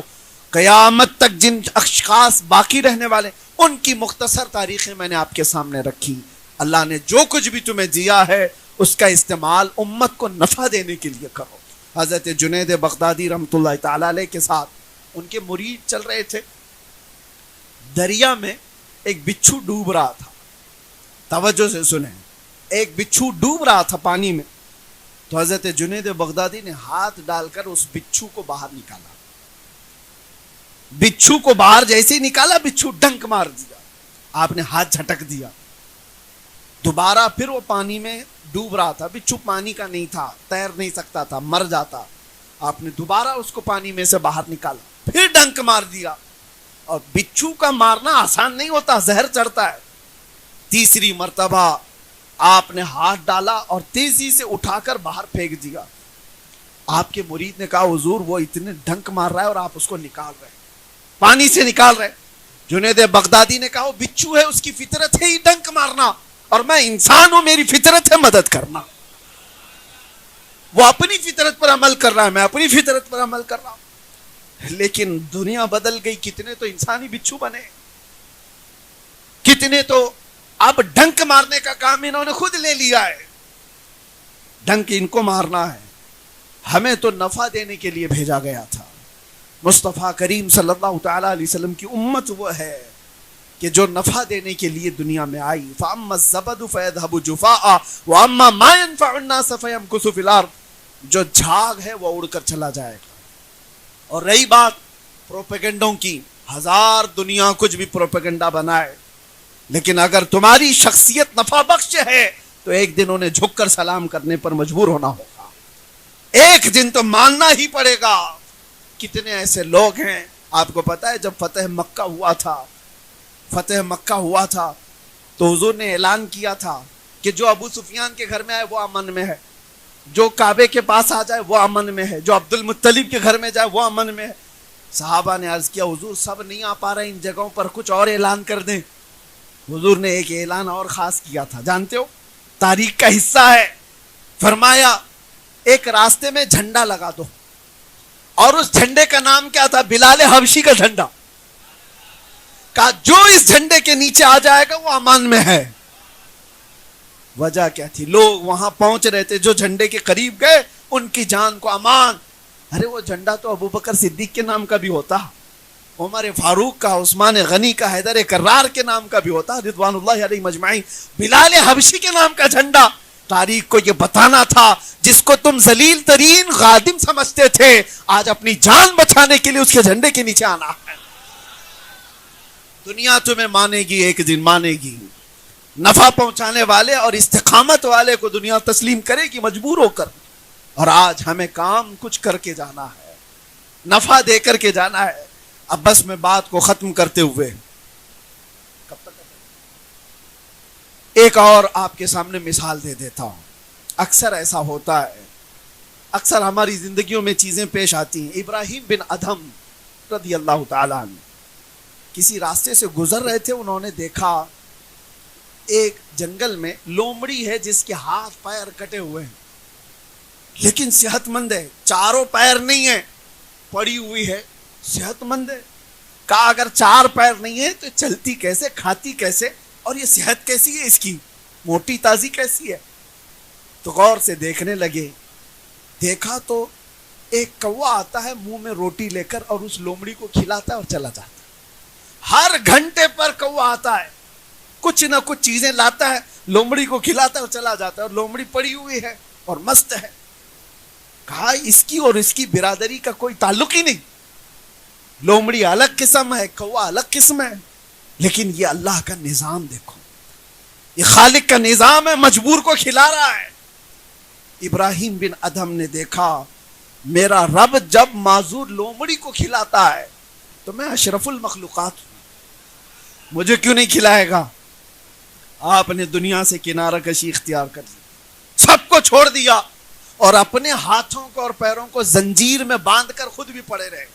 قیامت تک جن اشخاص باقی رہنے والے، ان کی مختصر تاریخیں میں نے آپ کے سامنے رکھی۔ اللہ نے جو کچھ بھی تمہیں دیا ہے اس کا استعمال امت کو نفع دینے کے لیے کرو۔ حضرت جنید بغدادی رحمۃ اللہ تعالی علیہ کے ساتھ ان کے مرید چل رہے تھے، دریا میں ایک بچھو ڈوب رہا تھا۔ توجہ سے سنیں، ایک بچھو ڈوب رہا تھا پانی میں، تو حضرت جنید بغدادی نے ہاتھ ڈال کر اس بچھو کو باہر نکالا۔ بچھو کو باہر جیسے ہی نکالا، بچھو ڈنک مار دیا، آپ نے ہاتھ جھٹک دیا۔ دوبارہ پھر وہ پانی میں ڈوب رہا تھا، بچھو پانی کا نہیں تھا، تیر نہیں سکتا تھا، مر جاتا۔ آپ نے دوبارہ اس کو پانی میں سے باہر نکالا، پھر ڈنک مار دیا۔ اور بچھو کا مارنا آسان نہیں ہوتا، زہر چڑھتا ہے۔ تیسری مرتبہ آپ نے ہاتھ ڈالا اور تیزی سے اٹھا کر باہر پھینک دیا۔ آپ کے مرید نے کہا حضور وہ اتنے ڈنک مار رہا ہے اور آپ اس کو نکال رہے، پانی سے نکال رہے۔ جنید بغدادی نے کہا وہ بچھو ہے، اس کی فطرت ہے ہی ڈنک مارنا، اور میں انسان ہوں، میری فطرت ہے مدد کرنا۔ وہ اپنی فطرت پر عمل کر رہا ہے، میں اپنی فطرت پر عمل کر رہا ہوں۔ لیکن دنیا بدل گئی، کتنے تو انسانی بچھو بنے، کتنے تو اب ڈنک مارنے کا کام انہوں نے خود لے لیا ہے۔ ڈنک ان کو مارنا ہے، ہمیں تو نفع دینے کے لیے بھیجا گیا تھا۔ مصطفیٰ کریم صلی اللہ تعالی علیہ وسلم کی امت وہ ہے کہ جو نفع دینے کے لیے دنیا میں آئی۔ فَأَمَّا الزَّبَدُ فَيَذْهَبُ جُفَاءً وَأَمَّا مَا يَنفَعُ النَّاسَ فَيَمْكُثُ فِي الْأَرْضِ، جو جھاگ ہے وہ اڑ کر چلا جائے گا۔ اور رہی بات پروپیگنڈوں کی، ہزار دنیا کچھ بھی پروپیگنڈا بنائے، لیکن اگر تمہاری شخصیت نفع بخش ہے تو ایک دن انہیں جھک کر سلام کرنے پر مجبور ہونا ہوگا، ایک دن تو ماننا ہی پڑے گا۔ کتنے ایسے لوگ ہیں، آپ کو پتا ہے جب فتح مکہ ہوا تھا تو حضور نے اعلان کیا تھا کہ جو ابو سفیان کے گھر میں آئے وہ امن میں ہے، جو کعبے کے پاس آ جائے وہ امن میں ہے، جو عبد المطلب کے گھر میں جائے وہ امن میں ہے۔ صحابہ نے عرض کیا حضور سب نہیں آ پا رہے، ان جگہوں پر کچھ اور اعلان کر دیں۔ حضور نے ایک اعلان اور خاص کیا تھا، جانتے ہو، تاریخ کا حصہ ہے۔ فرمایا ایک راستے میں جھنڈا لگا دو، اور اس جھنڈے کا نام کیا تھا؟ بلال حبشی کا جھنڈا۔ کہا جو اس جھنڈے کے نیچے آ جائے گا وہ امان میں ہے۔ وجہ کیا تھی؟ لوگ وہاں پہنچ رہے تھے، جو جھنڈے کے قریب گئے ان کی جان کو امان۔ ارے وہ جھنڈا تو ابو بکر صدیق کے نام کا بھی ہوتا، عمر فاروق کا، عثمان غنی کا، حیدر کرار کے نام کا بھی ہوتا، رضوان اللہ علیہ مجمعین۔ بلال حبشی کے نام کا جھنڈا تاریخ کو یہ بتانا تھا جس کو تم ذلیل ترین خادم سمجھتے تھے، آج اپنی جان بچانے کے لیے اس کے جھنڈے کے نیچے آنا ہے۔ دنیا تمہیں مانے گی، ایک دن مانے گی۔ نفع پہنچانے والے اور استقامت والے کو دنیا تسلیم کرے گی مجبور ہو کر، اور آج ہمیں کام کچھ کر کے جانا ہے، نفع دے کر کے جانا ہے۔ اب بس میں بات کو ختم کرتے ہوئے ایک اور آپ کے سامنے مثال دے دیتا ہوں۔ اکثر ایسا ہوتا ہے، اکثر ہماری زندگیوں میں چیزیں پیش آتی ہیں۔ ابراہیم بن ادھم رضی اللہ تعالیٰ عنہ کسی راستے سے گزر رہے تھے، انہوں نے دیکھا ایک جنگل میں لومڑی ہے جس کے ہاتھ پیر کٹے ہوئے ہیں لیکن صحت مند ہے، چاروں پیر نہیں ہے، پڑی ہوئی ہے، صحت مند ہے۔ کہا اگر چار پیر نہیں ہے تو چلتی کیسے، کھاتی کیسے، اور یہ صحت کیسی ہے اس کی، موٹی تازی کیسی ہے؟ تو غور سے دیکھنے لگے، دیکھا تو ایک کوا آتا ہے منہ میں روٹی لے کر اور اس لومڑی کو کھلاتا ہے اور چلا جاتا ہے۔ ہر گھنٹے پر کوا آتا ہے، کچھ نہ کچھ چیزیں لاتا ہے، لومڑی کو کھلاتا ہے اور چلا جاتا ہے، اور لومڑی پڑی ہوئی ہے اور مست ہے۔ کہا اس کی اور اس کی برادری کا کوئی تعلق ہی نہیں، لومڑی الگ قسم ہے، کوا الگ قسم ہے، لیکن یہ اللہ کا نظام دیکھو، یہ خالق کا نظام ہے، مجبور کو کھلا رہا ہے۔ ابراہیم بن ادھم نے دیکھا میرا رب جب معذور لومڑی کو کھلاتا ہے تو میں اشرف المخلوقات ہوں، مجھے کیوں نہیں کھلائے گا؟ آپ نے دنیا سے کنارہ کشی اختیار کر لی، سب کو چھوڑ دیا اور اپنے ہاتھوں کو اور پیروں کو زنجیر میں باندھ کر خود بھی پڑے رہے،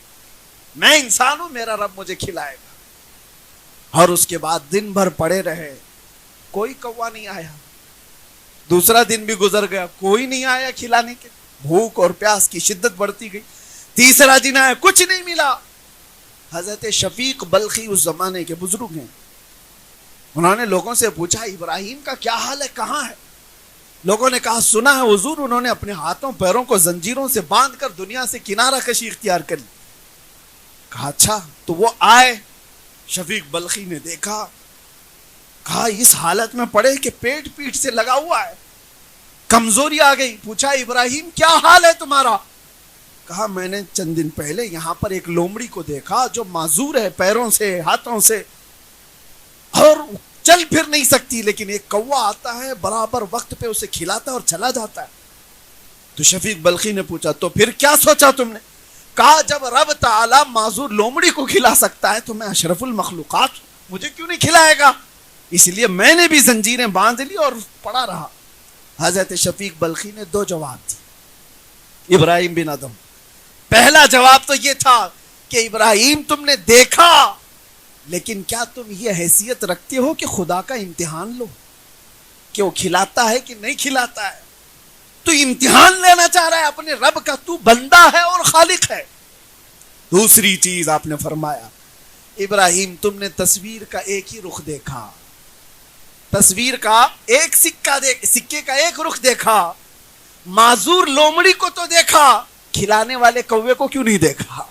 میں انسان ہوں، میرا رب مجھے کھلائے گا۔ اور اس کے بعد دن بھر پڑے رہے، کوئی کوا نہیں آیا۔ دوسرا دن بھی گزر گیا، کوئی نہیں آیا کھلانے کے، بھوک اور پیاس کی شدت بڑھتی گئی۔ تیسرا دن آیا، کچھ نہیں ملا۔ حضرت شفیق بلخی اس زمانے کے بزرگ ہیں، انہوں نے لوگوں سے پوچھا ابراہیم کا کیا حال ہے، کہاں ہے؟ لوگوں نے کہا سنا ہے حضور انہوں نے اپنے ہاتھوں پیروں کو زنجیروں سے باندھ کر دنیا سے کنارہ کشی اختیار کر لی۔ کہا اچھا، تو وہ آئے، شفیق بلخی نے دیکھا، کہا اس حالت میں پڑے کہ پیٹ پیٹ سے لگا ہوا ہے، کمزوری آ گئی۔ پوچھا ابراہیم کیا حال ہے تمہارا؟ کہا میں نے چند دن پہلے یہاں پر ایک لومڑی کو دیکھا جو معذور ہے پیروں سے ہاتھوں سے اور چل پھر نہیں سکتی، لیکن ایک کوا آتا ہے برابر وقت پہ اسے کھلاتا ہے اور چلا جاتا ہے۔ تو شفیق بلخی نے پوچھا تو پھر کیا سوچا تم نے؟ کہا جب رب تعالی معذور لومڑی کو کھلا سکتا ہے تو میں اشرف المخلوقات ہوں، مجھے کیوں نہیں کھلائے گا؟ اس لیے میں نے بھی زنجیریں باندھ لی اور پڑا رہا۔ حضرت شفیق بلخی نے دو جواب دی ابراہیم بن ادھم۔ پہلا جواب تو یہ تھا کہ ابراہیم تم نے دیکھا، لیکن کیا تم یہ حیثیت رکھتے ہو کہ خدا کا امتحان لو کہ وہ کھلاتا ہے کہ نہیں کھلاتا ہے؟ تو امتحان لینا چاہ رہا ہے اپنے رب کا، تو بندہ ہے اور خالق ہے۔ دوسری چیز آپ نے فرمایا ابراہیم تم نے تصویر کا ایک ہی رخ دیکھا، تصویر کا ایک سکے کا ایک رخ دیکھا، معذور لومڑی کو تو دیکھا، کھلانے والے کوے کو کیوں نہیں دیکھا؟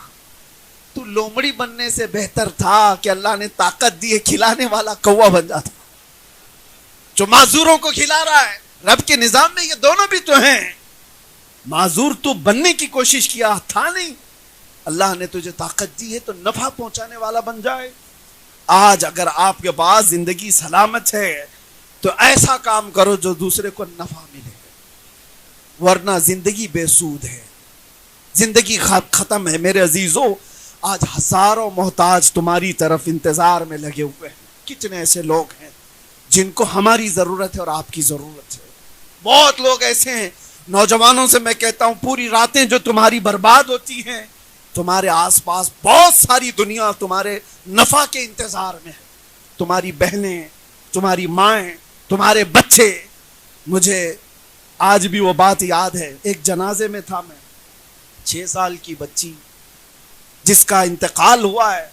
تو لومڑی بننے سے بہتر تھا کہ اللہ نے طاقت دی ہے کھلانے والا کوا بن جاتا جو معذوروں کو کھلا رہا ہے۔ رب کے نظام میں یہ دونوں بھی تو ہیں، معذور تو بننے کی کوشش کیا تھا نہیں، اللہ نے تجھے طاقت دی ہے تو نفع پہنچانے والا بن جائے۔ آج اگر آپ کے پاس زندگی سلامت ہے تو ایسا کام کرو جو دوسرے کو نفع ملے، ورنہ زندگی بے سود ہے، زندگی ختم ہے۔ میرے عزیزو آج ہزاروں محتاج تمہاری طرف انتظار میں لگے ہوئے ہیں، کتنے ایسے لوگ ہیں جن کو ہماری ضرورت ہے اور آپ کی ضرورت ہے۔ بہت لوگ ایسے ہیں، نوجوانوں سے میں کہتا ہوں پوری راتیں جو تمہاری برباد ہوتی ہیں، تمہارے آس پاس بہت ساری دنیا تمہارے نفع کے انتظار میں ہے، تمہاری بہنیں، تمہاری مائیں، تمہارے بچے۔ مجھے آج بھی وہ بات یاد ہے، ایک جنازے میں تھا میں، 6 سال کی بچی جس کا انتقال ہوا ہے،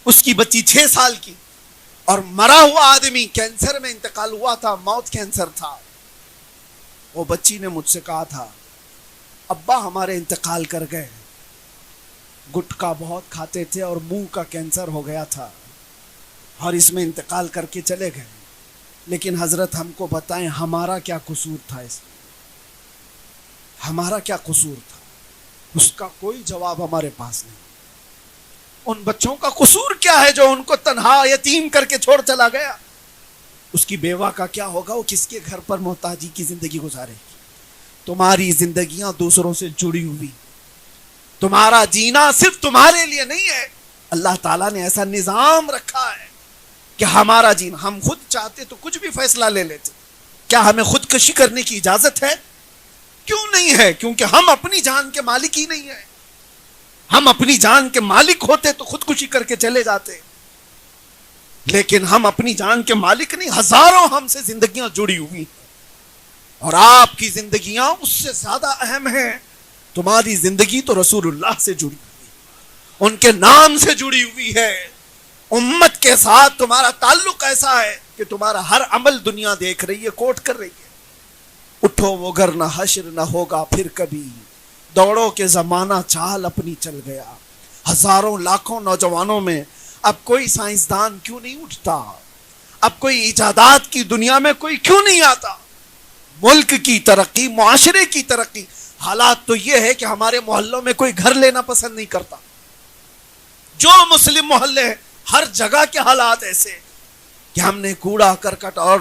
اس کی بچی 6 سال کی، اور مرا ہوا آدمی کینسر میں انتقال ہوا تھا، موت کینسر تھا۔ وہ بچی نے مجھ سے کہا تھا ابا ہمارے انتقال کر گئے، گٹکا بہت کھاتے تھے اور منہ کا کینسر ہو گیا تھا اور اس میں انتقال کر کے چلے گئے۔ لیکن حضرت ہم کو بتائیں ہمارا کیا قصور تھا اس میں؟ ہمارا کیا قصور تھا؟ اس کا کوئی جواب ہمارے پاس نہیں۔ ان بچوں کا قصور کیا ہے جو ان کو تنہا یتیم کر کے چھوڑ چلا گیا؟ اس کی بیوہ کا کیا ہوگا؟ وہ کس کے گھر پر محتاجی کی زندگی گزارے گی؟ تمہاری زندگیاں دوسروں سے جڑی ہوئی، تمہارا جینا صرف تمہارے لیے نہیں ہے۔ اللہ تعالیٰ نے ایسا نظام رکھا ہے کہ ہمارا جینا، ہم خود چاہتے تو کچھ بھی فیصلہ لے لیتے، کیا ہمیں خودکشی کرنے کی اجازت ہے؟ کیوں نہیں ہے؟ کیونکہ ہم اپنی جان کے مالک ہی نہیں ہیں۔ ہم اپنی جان کے مالک ہوتے تو خودکشی کر کے چلے جاتے، لیکن ہم اپنی جان کے مالک نہیں۔ ہزاروں ہم سے زندگیاں جڑی ہوئی ہیں، اور آپ کی زندگیاں اس سے زیادہ اہم ہیں۔ تمہاری زندگی تو رسول اللہ سے جڑی ہوئی ہے، ان کے نام سے جڑی ہوئی ہے۔ امت کے ساتھ تمہارا تعلق ایسا ہے کہ تمہارا ہر عمل دنیا دیکھ رہی ہے، کوٹ کر رہی ہے۔ اٹھو مگر نہ حشر نہ ہوگا پھر کبھی، دوڑو کے زمانہ چال اپنی چل گیا۔ ہزاروں لاکھوں نوجوانوں میں اب کوئی سائنسدان کیوں نہیں اٹھتا؟ اب کوئی ایجادات کی دنیا میں کوئی کیوں نہیں آتا؟ ملک کی ترقی، معاشرے کی ترقی، حالات تو یہ ہے کہ ہمارے محلوں میں کوئی گھر لینا پسند نہیں کرتا۔ جو مسلم محلے ہیں ہر جگہ کے حالات ایسے کہ ہم نے کوڑا کرکٹ اور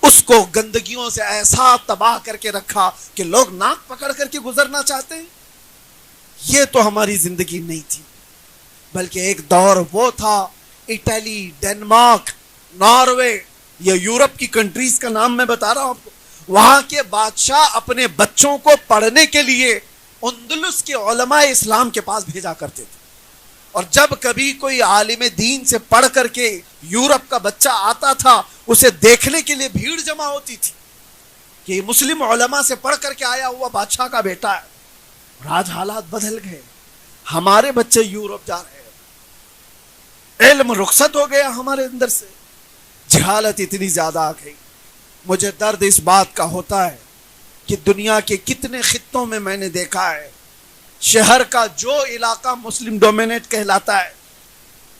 اس کو گندگیوں سے ایسا تباہ کر کے رکھا کہ لوگ ناک پکڑ کر کے گزرنا چاہتے ہیں۔ یہ تو ہماری زندگی نہیں تھی، بلکہ ایک دور وہ تھا، اٹلی، ڈنمارک، ناروے، یا یورپ کی کنٹریز کا نام میں بتا رہا ہوں آپ کو، وہاں کے بادشاہ اپنے بچوں کو پڑھنے کے لیے اندلس کے علماء اسلام کے پاس بھیجا کرتے تھے، اور جب کبھی کوئی عالم دین سے پڑھ کر کے یورپ کا بچہ آتا تھا، اسے دیکھنے کے لیے بھیڑ جمع ہوتی تھی کہ مسلم علماء سے پڑھ کر کے آیا ہوا بادشاہ کا بیٹا ہے۔ اور آج حالات بدل گئے، ہمارے بچے یورپ جا رہے ہیں، علم رخصت ہو گیا ہمارے اندر سے، جہالت اتنی زیادہ آ گئی۔ مجھے درد اس بات کا ہوتا ہے کہ دنیا کے کتنے خطوں میں میں نے دیکھا ہے، شہر کا جو علاقہ مسلم ڈومینیٹ کہلاتا ہے،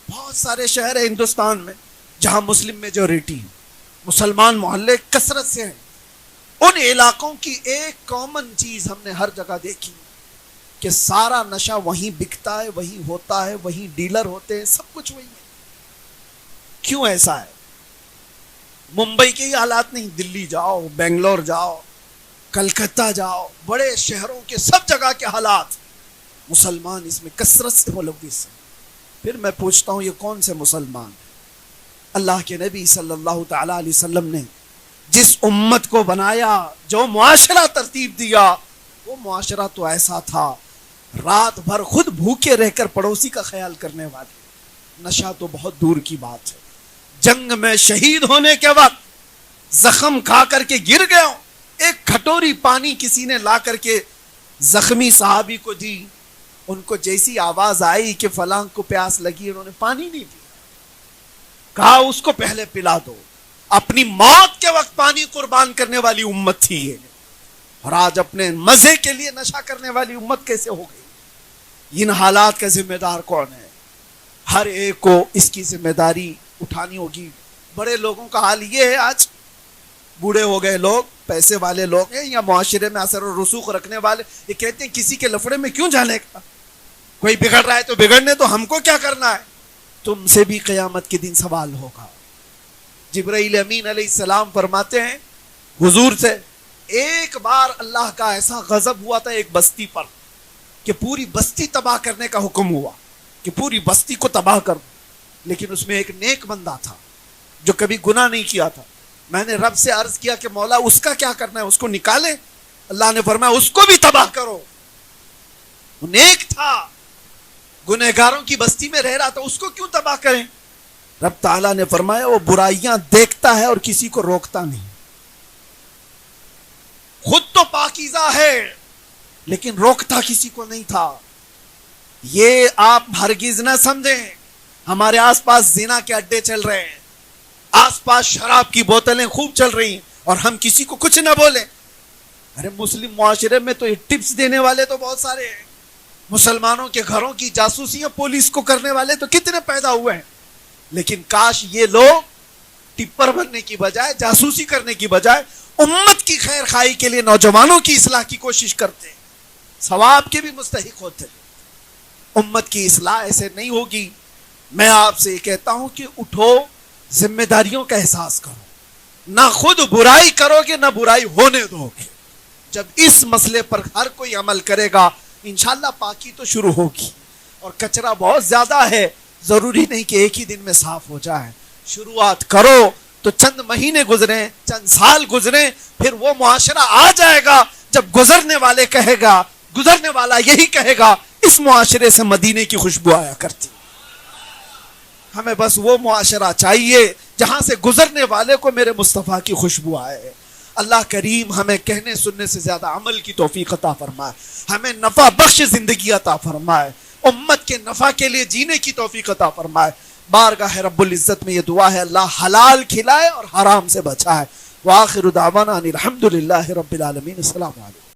بہت سارے شہر ہیں ہندوستان میں جہاں مسلم میجورٹی ہے، مسلمان محلے کثرت سے ہیں، ان علاقوں کی ایک کامن چیز ہم نے ہر جگہ دیکھی کہ سارا نشہ وہیں بکتا ہے، وہیں ہوتا ہے، وہیں ڈیلر ہوتے ہیں، سب کچھ وہیں ہے۔ کیوں ایسا ہے؟ ممبئی کے ہی حالات نہیں، دلی جاؤ، بنگلور جاؤ، کلکتہ جاؤ، بڑے شہروں کے سب جگہ کے حالات، مسلمان اس میں کثرت سے ملوث ہیں۔ پھر میں پوچھتا ہوں یہ کون سے مسلمان ہیں؟ اللہ کے نبی صلی اللہ تعالی علیہ وسلم نے جس امت کو بنایا، جو معاشرہ ترتیب دیا، وہ معاشرہ تو ایسا تھا، رات بھر خود بھوکے رہ کر پڑوسی کا خیال کرنے والے۔ نشہ تو بہت دور کی بات ہے، جنگ میں شہید ہونے کے وقت زخم کھا کر کے گر گئے ہوں، ایک کھٹوری پانی کسی نے لا کر کے زخمی صحابی کو دی، ان کو جیسی آواز آئی کہ فلاں کو پیاس لگی، انہوں نے پانی نہیں پیا، کہا اس کو پہلے پلا دو۔ اپنی موت کے وقت پانی قربان کرنے والی امت تھی یہ، اور آج اپنے مزے کے لیے نشہ کرنے والی امت کیسے ہو گئی؟ ان حالات کا ذمہ دار کون ہے؟ ہر ایک کو اس کی ذمہ داری اٹھانی ہوگی۔ بڑے لوگوں کا حال یہ ہے، آج بوڑھے ہو گئے لوگ، پیسے والے لوگ ہیں یا معاشرے میں اثر و رسوخ رکھنے والے، یہ کہتے ہیں کسی کے لفڑے میں کیوں جانے کا، کوئی بگڑ رہا ہے تو بگڑنے تو ہم کو کیا کرنا ہے؟ تم سے بھی قیامت کے دن سوال ہوگا۔ جبرائیل امین علیہ السلام فرماتے ہیں حضور سے، ایک بار اللہ کا ایسا غضب ہوا تھا ایک بستی پر کہ پوری بستی تباہ کرنے کا حکم ہوا کہ پوری بستی کو تباہ کر دو، لیکن اس میں ایک نیک بندہ تھا جو کبھی گناہ نہیں کیا تھا۔ میں نے رب سے عرض کیا کہ مولا اس کا کیا کرنا ہے، اس کو نکالے؟ اللہ نے فرمایا اس کو بھی تباہ کرو، وہ نیک تھا، گنہگاروں کی بستی میں رہ رہا تھا، اس کو کیوں تباہ کریں؟ رب تعالیٰ نے فرمایا وہ برائیاں دیکھتا ہے اور کسی کو روکتا نہیں، خود تو پاکیزہ ہے لیکن روکتا کسی کو نہیں تھا۔ یہ آپ ہرگز نہ سمجھیں ہمارے آس پاس زنا کے اڈے چل رہے ہیں، آس پاس شراب کی بوتلیں خوب چل رہی ہیں اور ہم کسی کو کچھ نہ بولیں۔ ارے مسلم معاشرے میں تو یہ ٹپس دینے والے تو بہت سارے ہیں، مسلمانوں کے گھروں کی جاسوسیاں پولیس کو کرنے والے تو کتنے پیدا ہوئے ہیں، لیکن کاش یہ لوگ ٹپر بننے کی بجائے، جاسوسی کرنے کی بجائے امت کی خیر خواہی کے لیے نوجوانوں کی اصلاح کی کوشش کرتے ہیں، ثواب کے بھی مستحق ہوتے ہیں۔ امت کی اصلاح ایسے نہیں ہوگی۔ میں آپ سے یہ کہتا ہوں کہ اٹھو، ذمہ داریوں کا احساس کرو، نہ خود برائی کرو گے نہ برائی ہونے دو گے۔ جب اس مسئلے پر ہر کوئی عمل کرے گا انشاءاللہ پاکی تو شروع ہوگی۔ اور کچرا بہت زیادہ ہے، ضروری نہیں کہ ایک ہی دن میں صاف ہو جائے۔ شروعات کرو تو چند مہینے گزریں، چند سال گزریں، پھر وہ معاشرہ آ جائے گا جب گزرنے والا یہی کہے گا اس معاشرے سے مدینے کی خوشبو آیا کرتی۔ ہمیں بس وہ معاشرہ چاہیے جہاں سے گزرنے والے کو میرے مصطفیٰ کی خوشبو آئے۔ اللہ کریم ہمیں کہنے سننے سے زیادہ عمل کی توفیق عطا فرمائے، ہمیں نفع بخش زندگی عطا فرمائے، امت کے نفع کے لیے جینے کی توفیق عطا فرمائے۔ بارگاہ رب العزت میں یہ دعا ہے اللہ حلال کھلائے اور حرام سے بچائے۔ وآخر دعوانا ان الحمد للہ رب العالمین۔ السلام علیکم۔